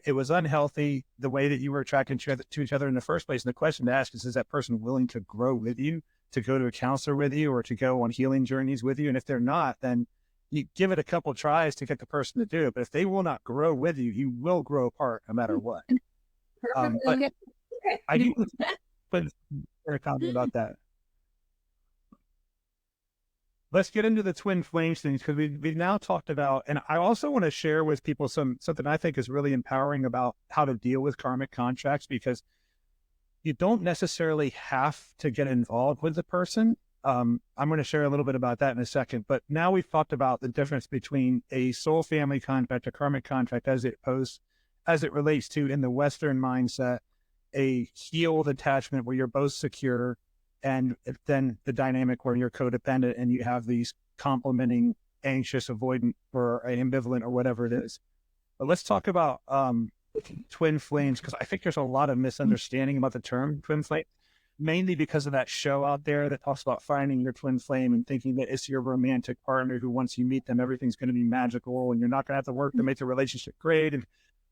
it was unhealthy the way that you were attracted to each other in the first place. And the question to ask is that person willing to grow with you, to go to a counselor with you, or to go on healing journeys with you? And if they're not, then you give it a couple tries to get the person to do it. But if they will not grow with you, you will grow apart no matter what. But I do put a comment about that. Let's get into the twin flames things, because we've now talked about, and I also want to share with people something I think is really empowering about how to deal with karmic contracts, because you don't necessarily have to get involved with the person. I'm going to share a little bit about that in a second, but now we've talked about the difference between a soul family contract, a karmic contract, as it relates to, in the Western mindset, a healed attachment where you're both secure, and then the dynamic where you're codependent and you have these complementing anxious, avoidant, or ambivalent, or whatever it is. But let's talk about twin flames, because I think there's a lot of misunderstanding about the term twin flame, mainly because of that show out there that talks about finding your twin flame and thinking that it's your romantic partner who, once you meet them, everything's going to be magical and you're not going to have to work to make the relationship great and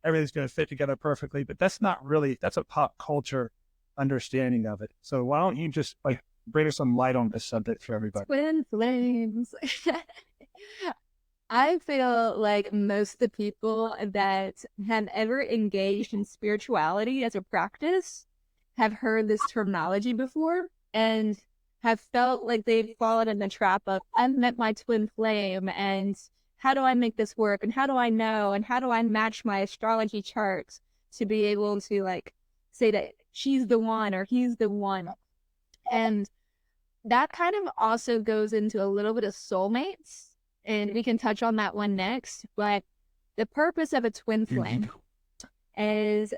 everything's going to fit together perfectly. But that's a pop culture understanding of it. So why don't you just bring us some light on this subject for everybody? Twin flames. I feel like most of the people that have ever engaged in spirituality as a practice have heard this terminology before and have felt like they've fallen in the trap of, I've met my twin flame, and how do I make this work? And how do I know? And how do I match my astrology charts to be able to say that she's the one or he's the one? And that kind of also goes into a little bit of soulmates, and we can touch on that one next. But the purpose of a twin flame is,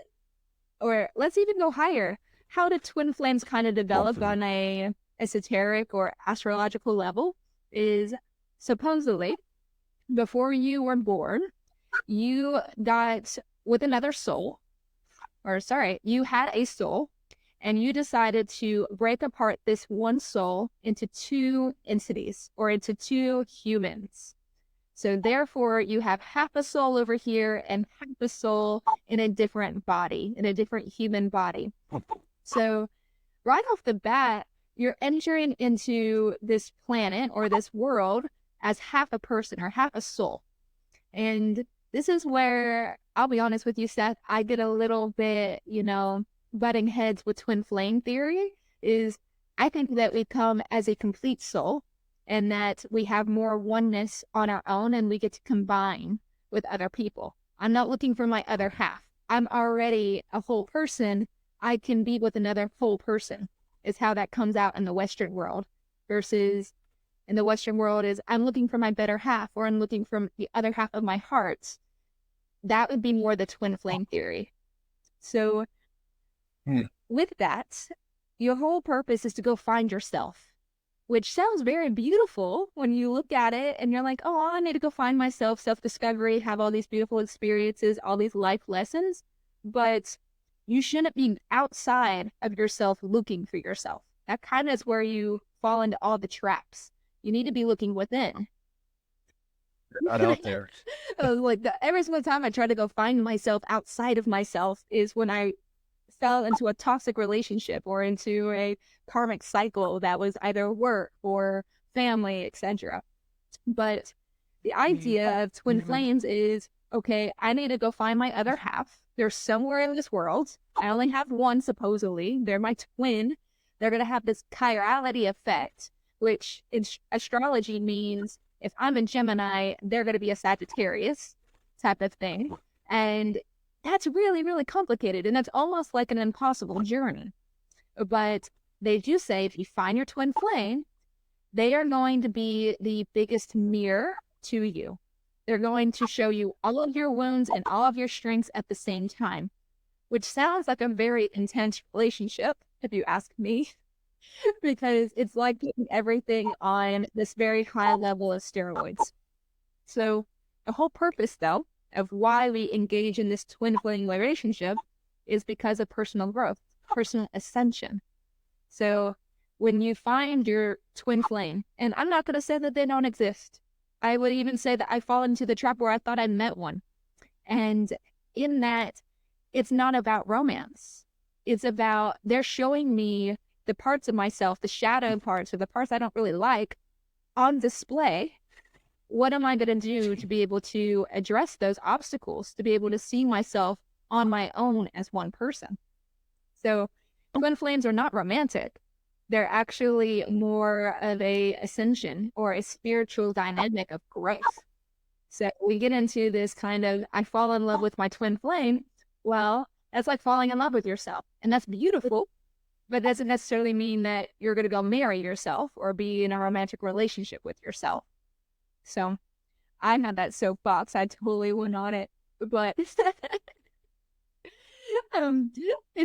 or let's even go higher, how do twin flames kind of develop on a esoteric or astrological level is, supposedly, before you were born, you got with another soul, you had a soul, and you decided to break apart this one soul into two entities, or into two humans. So therefore, you have half a soul over here and half a soul in a different body, in a different human body. So right off the bat, you're entering into this planet or this world as half a person or half a soul. And this is where, I'll be honest with you, Seth, I get a little bit, butting heads with twin flame theory. Is I think that we come as a complete soul, and that we have more oneness on our own and we get to combine with other people. I'm not looking for my other half. I'm already a whole person. I can be with another whole person, is how that comes out in the Western world, versus in the Western world is I'm looking for my better half, or I'm looking for the other half of my heart. That would be more the twin flame theory. So with that, your whole purpose is to go find yourself, which sounds very beautiful when you look at it and you're like, oh, I need to go find myself, self-discovery, have all these beautiful experiences, all these life lessons. But you shouldn't be outside of yourself looking for yourself. That kind of is where you fall into all the traps. You need to be looking within. Not out there. Every single time I try to go find myself outside of myself is when I fell into a toxic relationship or into a karmic cycle that was either work or family, etc. But the idea of twin flames is, okay, I need to go find my other half. They're somewhere in this world. I only have one, supposedly. They're my twin. They're going to have this chirality effect, which in astrology means if I'm a Gemini, they're going to be a Sagittarius type of thing. And that's really, really complicated. And that's almost like an impossible journey. But they do say if you find your twin flame, they are going to be the biggest mirror to you. They're going to show you all of your wounds and all of your strengths at the same time, which sounds like a very intense relationship, if you ask me, because it's like putting everything on this very high level of steroids. So the whole purpose, though, of why we engage in this twin flame relationship is because of personal growth, personal ascension. So when you find your twin flame, and I'm not going to say that they don't exist. I would even say that I fall into the trap where I thought I met one. And in that, it's not about romance. It's about they're showing me the parts of myself, the shadow parts, or the parts I don't really like on display. What am I going to do to be able to address those obstacles, to be able to see myself on my own as one person? So twin flames are not romantic. They're actually more of a ascension or a spiritual dynamic of growth. So we get into this kind of, I fall in love with my twin flame. Well, that's like falling in love with yourself. And that's beautiful, but doesn't necessarily mean that you're going to go marry yourself or be in a romantic relationship with yourself. So I had that soapbox. I totally went on it, but it's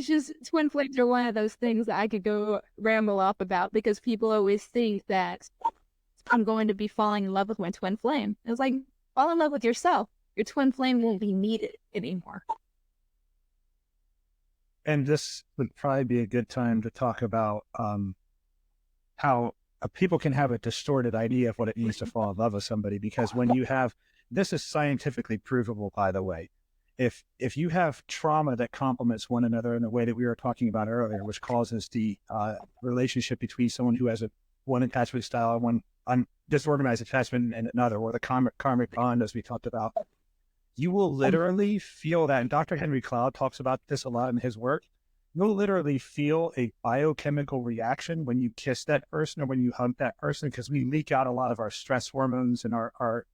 just twin flames are one of those things that I could go ramble up about because people always think that I'm going to be falling in love with my twin flame. It's like, fall in love with yourself. Your twin flame won't be needed anymore. And this would probably be a good time to talk about how people can have a distorted idea of what it means to fall in love with somebody, because when you have, this is scientifically provable, by the way, if you have trauma that complements one another in the way that we were talking about earlier, which causes the relationship between someone who has one attachment style and one disorganized attachment and another, or the karmic bond, as we talked about, you will literally feel that. And Dr. Henry Cloud talks about this a lot in his work. You'll literally feel a biochemical reaction when you kiss that person or when you hug that person, because we leak out a lot of our stress hormones and our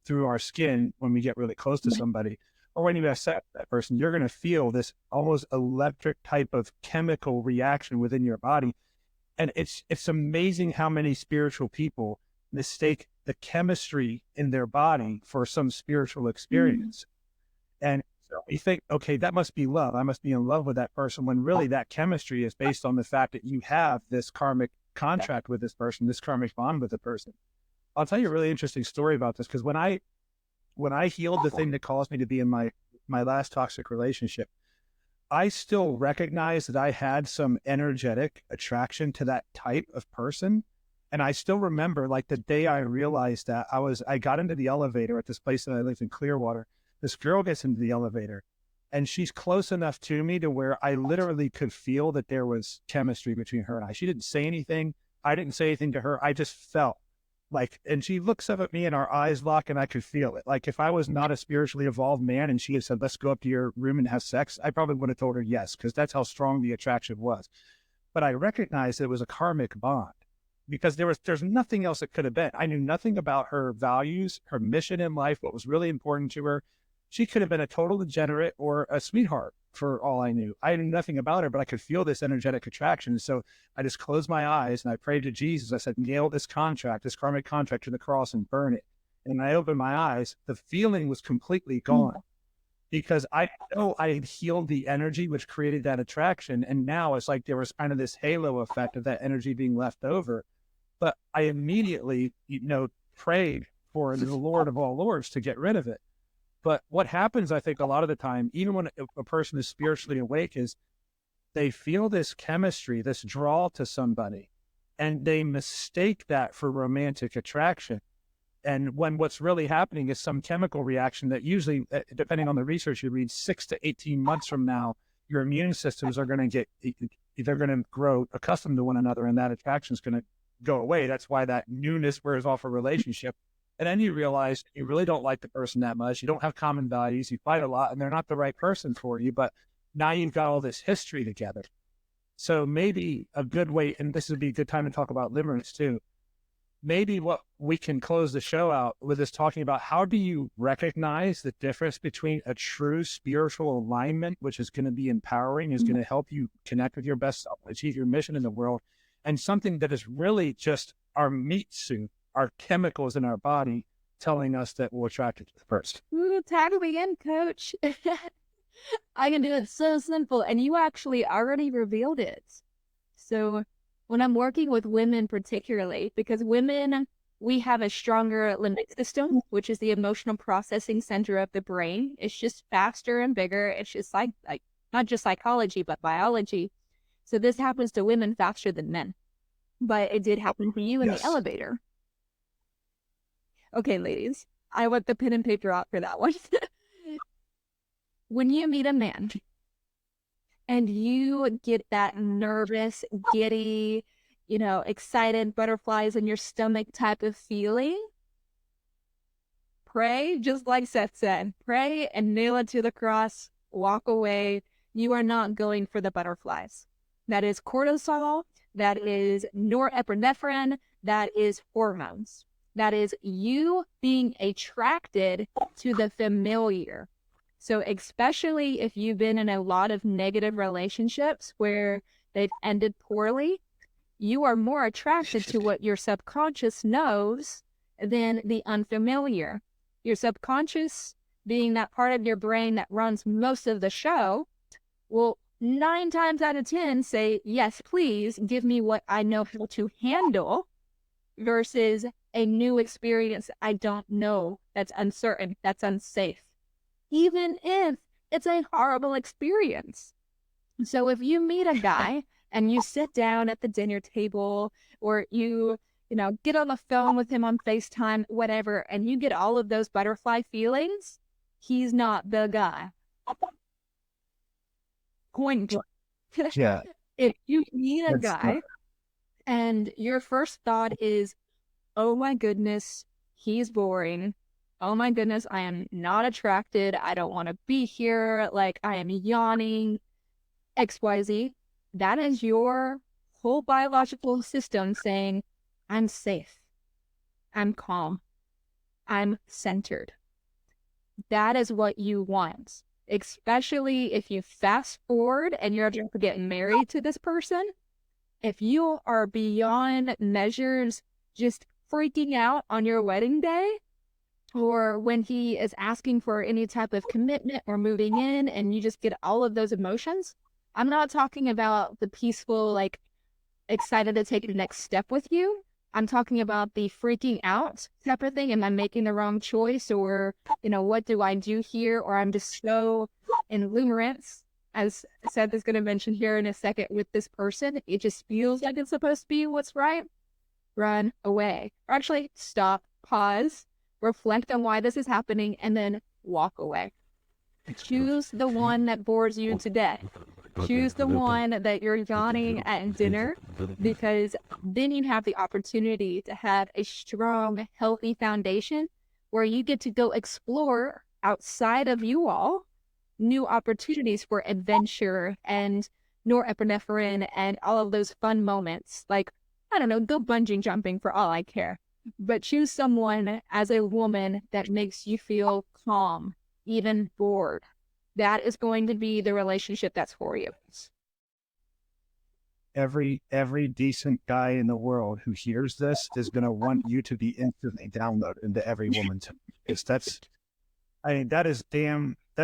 through our skin when we get really close to somebody. Or when you accept that person, you're going to feel this almost electric type of chemical reaction within your body. And it's amazing how many spiritual people mistake the chemistry in their body for some spiritual experience. And so you think, okay, that must be love. I must be in love with that person, when really that chemistry is based on the fact that you have this karmic contract with this person, this karmic bond with the person. I'll tell you a really interesting story about this, because when I healed the thing that caused me to be in my last toxic relationship, I still recognize that I had some energetic attraction to that type of person. And I still remember, like, the day I realized that, I got into the elevator at this place that I lived in, Clearwater. This girl gets into the elevator and she's close enough to me to where I literally could feel that there was chemistry between her and I. She didn't say anything. I didn't say anything to her. I just felt like, and she looks up at me and our eyes lock and I could feel it. Like, if I was not a spiritually evolved man and she had said, let's go up to your room and have sex, I probably would have told her yes, because that's how strong the attraction was. But I recognized it was a karmic bond. because there's nothing else it could have been. I knew nothing about her values, her mission in life, what was really important to her. She could have been a total degenerate or a sweetheart for all I knew. I knew nothing about her, but I could feel this energetic attraction. So I just closed my eyes and I prayed to Jesus. I said, nail this contract, this karmic contract to the cross and burn it. And when I opened my eyes, the feeling was completely gone because I know I had healed the energy which created that attraction. And now it's like there was kind of this halo effect of that energy being left over. But I immediately, prayed for the Lord of all lords to get rid of it. But what happens, I think, a lot of the time, even when a person is spiritually awake, is they feel this chemistry, this draw to somebody, and they mistake that for romantic attraction. And when what's really happening is some chemical reaction that usually, depending on the research you read, 6 to 18 months from now, your immune systems are going to they're going to grow accustomed to one another, and that attraction is going to go away. That's why that newness wears off a relationship. And then you realize you really don't like the person that much. You don't have common values. You fight a lot, and they're not the right person for you. But now you've got all this history together. So maybe a good way, and this would be a good time to talk about limerence too. Maybe what we can close the show out with is talking about how do you recognize the difference between a true spiritual alignment, which is going to be empowering, is going to help you connect with your best self, achieve your mission in the world, and something that is really just our meat suit, our chemicals in our body telling us that we're attracted to the person. Ooh, tag me in, coach. I can do it so simple. And you actually already revealed it. So when I'm working with women particularly, because women, we have a stronger limbic system, which is the emotional processing center of the brain. It's just faster and bigger. It's just like not just psychology, but biology. So this happens to women faster than men. But it did happen to you in the elevator. Okay, ladies, I want the pen and paper out for that one. When you meet a man and you get that nervous, giddy, excited, butterflies in your stomach type of feeling, pray, just like Seth said, pray and nail it to the cross, walk away. You are not going for the butterflies. That is cortisol, that is norepinephrine, that is hormones. That is you being attracted to the familiar. So especially if you've been in a lot of negative relationships where they've ended poorly, you are more attracted to what your subconscious knows than the unfamiliar. Your subconscious, being that part of your brain that runs most of the show, will 9 times out of 10 say, yes, please give me what I know how to handle, versus a new experience I don't know, that's uncertain, that's unsafe, even if it's a horrible experience. So if you meet a guy and you sit down at the dinner table, or you get on the phone with him on FaceTime, whatever, and you get all of those butterfly feelings, he's not the guy. Point. Yeah. If you meet a guy and your first thought is, oh my goodness, he's boring. Oh my goodness, I am not attracted. I don't want to be here. Like, I am yawning. XYZ. That is your whole biological system saying, I'm safe. I'm calm. I'm centered. That is what you want. Especially if you fast forward and you're about to get married to this person. If you are beyond measures just freaking out on your wedding day, or when he is asking for any type of commitment or moving in and you just get all of those emotions, I'm not talking about the peaceful, like, excited to take the next step with you. I'm talking about the freaking out type of thing. Am I making the wrong choice? Or, what do I do here? Or I'm just so in limerence, as Seth is going to mention here in a second with this person. It just feels like it's supposed to be what's right. Run away. Or actually, stop, pause, reflect on why this is happening, and then walk away. Choose the one that bores you to death. Choose the one that you're yawning at dinner, because then you have the opportunity to have a strong, healthy foundation where you get to go explore outside of you all new opportunities for adventure and norepinephrine and all of those fun moments. Like, I don't know, go bungee jumping for all I care. But choose someone as a woman that makes you feel calm, even bored. That is going to be the relationship that's for you. Every decent guy in the world who hears this is going to want you to be instantly downloaded into every woman's. Because that's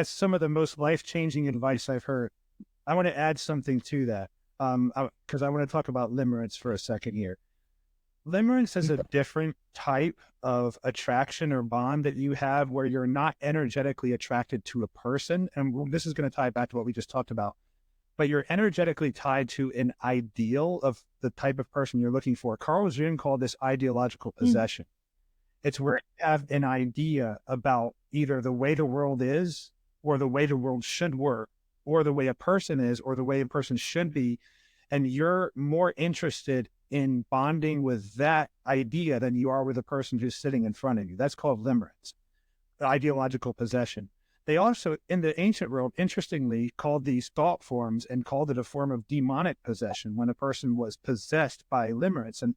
some of the most life-changing advice I've heard. I want to add something to that. Because I want to talk about limerence for a second here. Limerence is a different type of attraction or bond that you have where you're not energetically attracted to a person. And this is going to tie back to what we just talked about. But you're energetically tied to an ideal of the type of person you're looking for. Carl Jung called this ideological possession. It's where you have an idea about either the way the world is or the way the world should work or the way a person is or the way a person should be. And you're more interested in bonding with that idea than you are with the person who's sitting in front of you. That's called limerence, the ideological possession. They also, in the ancient world, interestingly, called these thought forms and called it a form of demonic possession when a person was possessed by limerence. And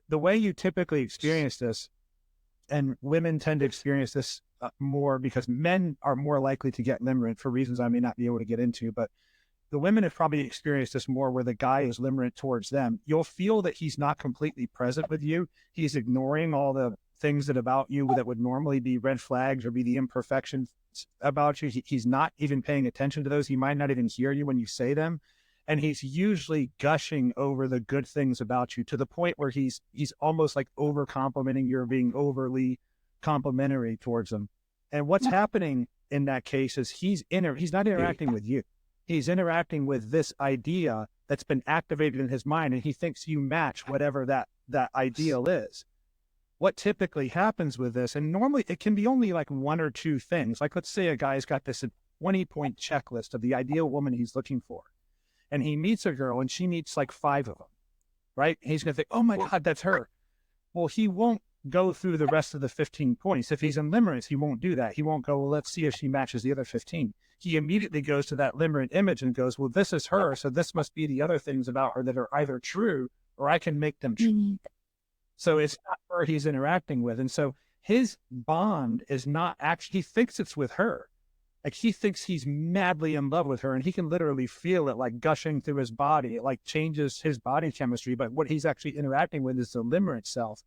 the way you typically experience this, and women tend to experience this more because men are more likely to get limerent for reasons I may not be able to get into, but the women have probably experienced this more where the guy is limerent towards them. You'll feel that he's not completely present with you. He's ignoring all the things that about you that would normally be red flags or be the imperfections about you. He's not even paying attention to those. He might not even hear you when you say them. And he's usually gushing over the good things about you to the point where he's almost like over complimenting you or being overly complimentary towards him. And what's happening in that case is he's not interacting with you. He's interacting with this idea that's been activated in his mind, and he thinks you match whatever that ideal is. What typically happens with this, and normally it can be only like one or two things. Like let's say a guy's got this 20-point checklist of the ideal woman he's looking for. And he meets a girl and she meets like 5 of them, right? And he's going to think, oh my God, that's her. Well, he won't go through the rest of the 15 points. If he's in limerence, he won't do that. He won't go, well, let's see if she matches the other 15. He immediately goes to that limerent image and goes, well, this is her. So this must be the other things about her that are either true or I can make them true. Mm-hmm. So it's not her he's interacting with. And so his bond is not actually, he thinks it's with her. Like he thinks he's madly in love with her and he can literally feel it like gushing through his body. It like changes his body chemistry. But what he's actually interacting with is the limerent self.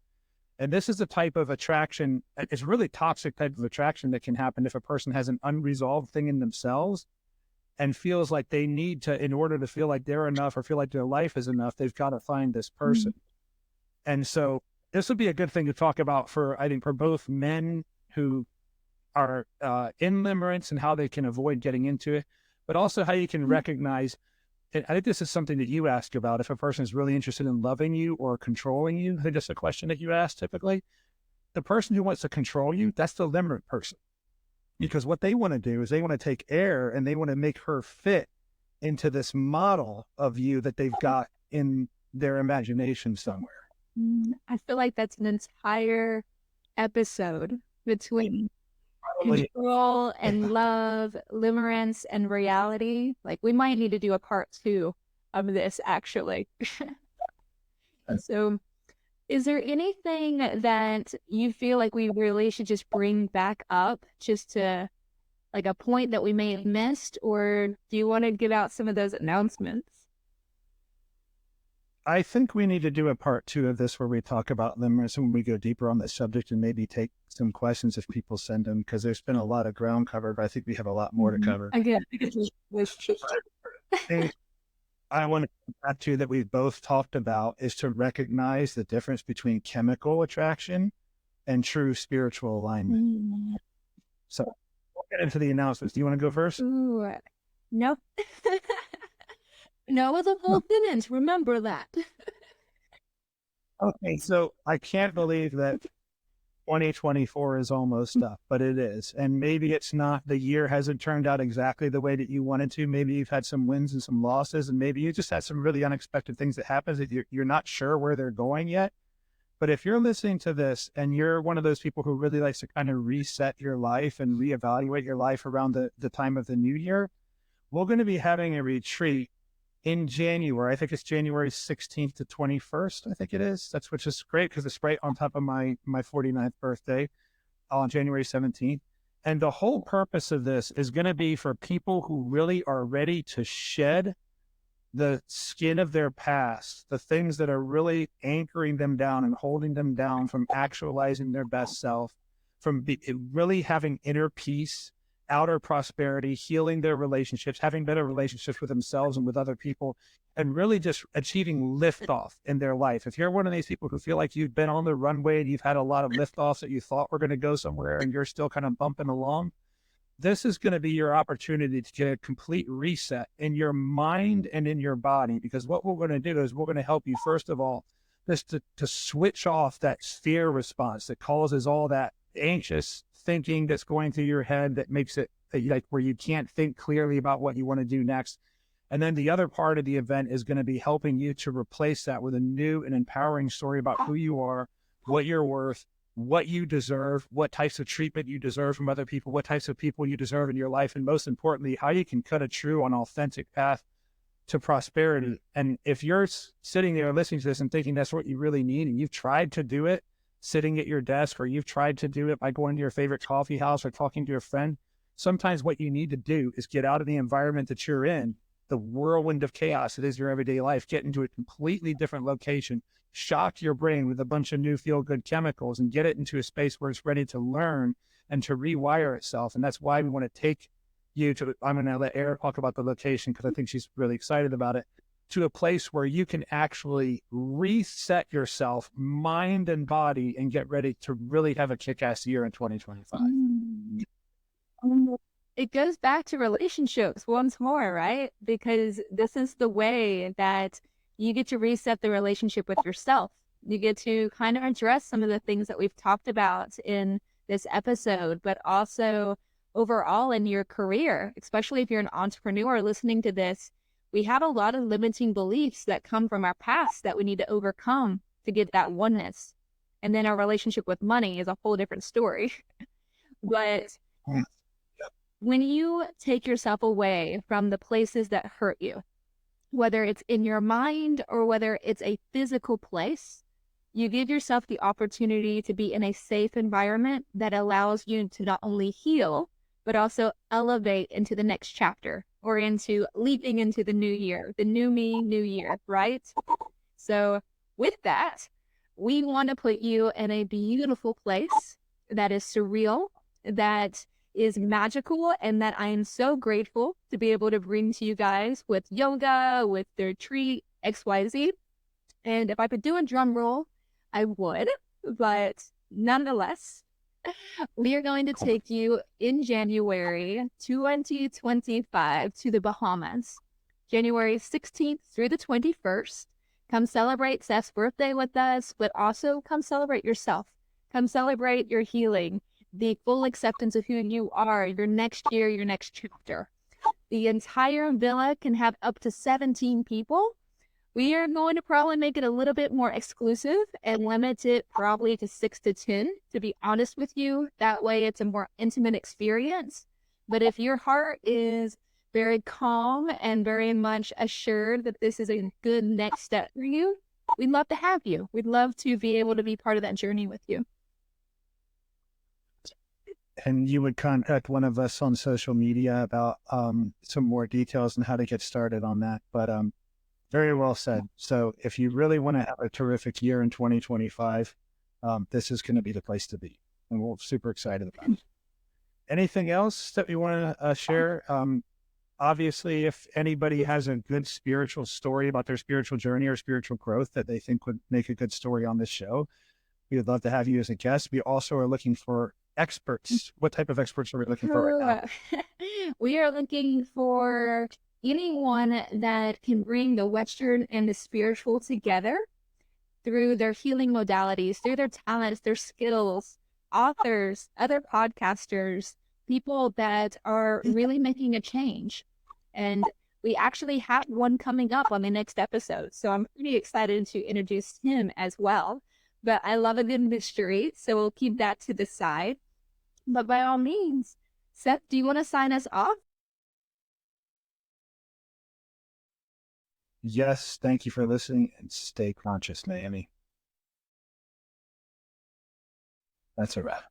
And this is the type of attraction, it's really toxic type of attraction that can happen if a person has an unresolved thing in themselves and feels like they need to, in order to feel like they're enough or feel like their life is enough, they've got to find this person. Mm-hmm. And so this would be a good thing to talk about for, I think, for both men who are in limerence and how they can avoid getting into it, but also how you can recognize, and I think this is something that you ask about, if a person is really interested in loving you or controlling you. I think that's a question that you ask typically. The person who wants to control you, that's the limerent person. Because what they want to do is they want to take Air and they want to make her fit into this model of you that they've got in their imagination somewhere. I feel like that's an entire episode between control and love, limerence and reality. Like we might need to do a part 2 of this actually. So is there anything that you feel like we really should just bring back up just to like a point that we may have missed, or do you want to give out some of those announcements? I think we need to do a part 2 of this where we talk about limerence and we go deeper on this subject and maybe take some questions if people send them, because there's been a lot of ground covered, but I think we have a lot more to cover. Again, I want to come back to that we've both talked about is to recognize the difference between chemical attraction and true spiritual alignment. So we'll get into the announcements. Do you want to go first? Ooh, no. No, it's a whole sentence. Remember that. Okay, so I can't believe that 2024 is almost up, but it is. And maybe it's not, the year hasn't turned out exactly the way that you wanted to. Maybe you've had some wins and some losses, and maybe you just had some really unexpected things that happen that you're not sure where they're going yet. But if you're listening to this and you're one of those people who really likes to kind of reset your life and reevaluate your life around the time of the new year, we're going to be having a retreat in January. I think it's January 16th to 21st. I think it is. That's which is great because it's right on top of my 49th birthday on January 17th. And the whole purpose of this is going to be for people who really are ready to shed the skin of their past, the things that are really anchoring them down and holding them down from actualizing their best self, from really having inner peace, outer prosperity, healing their relationships, having better relationships with themselves and with other people, and really just achieving liftoff in their life. If you're one of these people who feel like you've been on the runway and you've had a lot of liftoffs that you thought were going to go somewhere and you're still kind of bumping along, this is going to be your opportunity to get a complete reset in your mind and in your body. Because what we're going to do is we're going to help you, first of all, just to switch off that fear response that causes all that anxious thinking that's going through your head that makes it like where you can't think clearly about what you want to do next. And then the other part of the event is going to be helping you to replace that with a new and empowering story about who you are, what you're worth, what you deserve, what types of treatment you deserve from other people, what types of people you deserve in your life, and most importantly, how you can cut a true and authentic path to prosperity. And if you're sitting there listening to this and thinking that's what you really need, and you've tried to do it sitting at your desk, or you've tried to do it by going to your favorite coffee house or talking to your friend, sometimes what you need to do is get out of the environment that you're in, the whirlwind of chaos that is your everyday life, get into a completely different location, shock your brain with a bunch of new feel-good chemicals, and get it into a space where it's ready to learn and to rewire itself. And that's why we want to take you to, I'm going to let Erin talk about the location because I think she's really excited about it, to a place where you can actually reset yourself, mind and body, and get ready to really have a kick-ass year in 2025. It goes back to relationships once more, right? Because this is the way that you get to reset the relationship with yourself. You get to kind of address some of the things that we've talked about in this episode, but also overall in your career, especially if you're an entrepreneur listening to this. We have a lot of limiting beliefs that come from our past that we need to overcome to get that oneness. And then our relationship with money is a whole different story. But when you take yourself away from the places that hurt you, whether it's in your mind or whether it's a physical place, you give yourself the opportunity to be in a safe environment that allows you to not only heal, but also elevate into the next chapter or into leaping into the new year, the new me, new year, right? So with that, we want to put you in a beautiful place that is surreal, that is magical, and that I am so grateful to be able to bring to you guys with yoga, with the retreat, XYZ. And if I could do a drum roll, I would, but nonetheless, we are going to take you in January 2025 to the Bahamas, January 16th through the 21st. Come celebrate Seth's birthday with us, but also come celebrate yourself. Come celebrate your healing, the full acceptance of who you are, your next year, your next chapter. The entire villa can have up to 17 people. We are going to probably make it a little bit more exclusive and limit it probably to 6 to 10, to be honest with you. That way it's a more intimate experience. But if your heart is very calm and very much assured that this is a good next step for you, we'd love to have you. We'd love to be able to be part of that journey with you. And you would contact one of us on social media about some more details on how to get started on that. But very well said. So if you really want to have a terrific year in 2025, this is going to be the place to be. And we're super excited about it. Anything else that you want to share? Obviously, if anybody has a good spiritual story about their spiritual journey or spiritual growth that they think would make a good story on this show, we would love to have you as a guest. We also are looking for experts. What type of experts are we looking for right now? We are looking for anyone that can bring the Western and the spiritual together through their healing modalities, through their talents, their skills, authors, other podcasters, people that are really making a change. And we actually have one coming up on the next episode. So I'm pretty excited to introduce him as well. But I love a good mystery, so we'll keep that to the side. But by all means, Seth, do you want to sign us off? Yes, thank you for listening, and stay conscious, Naomi. That's a wrap.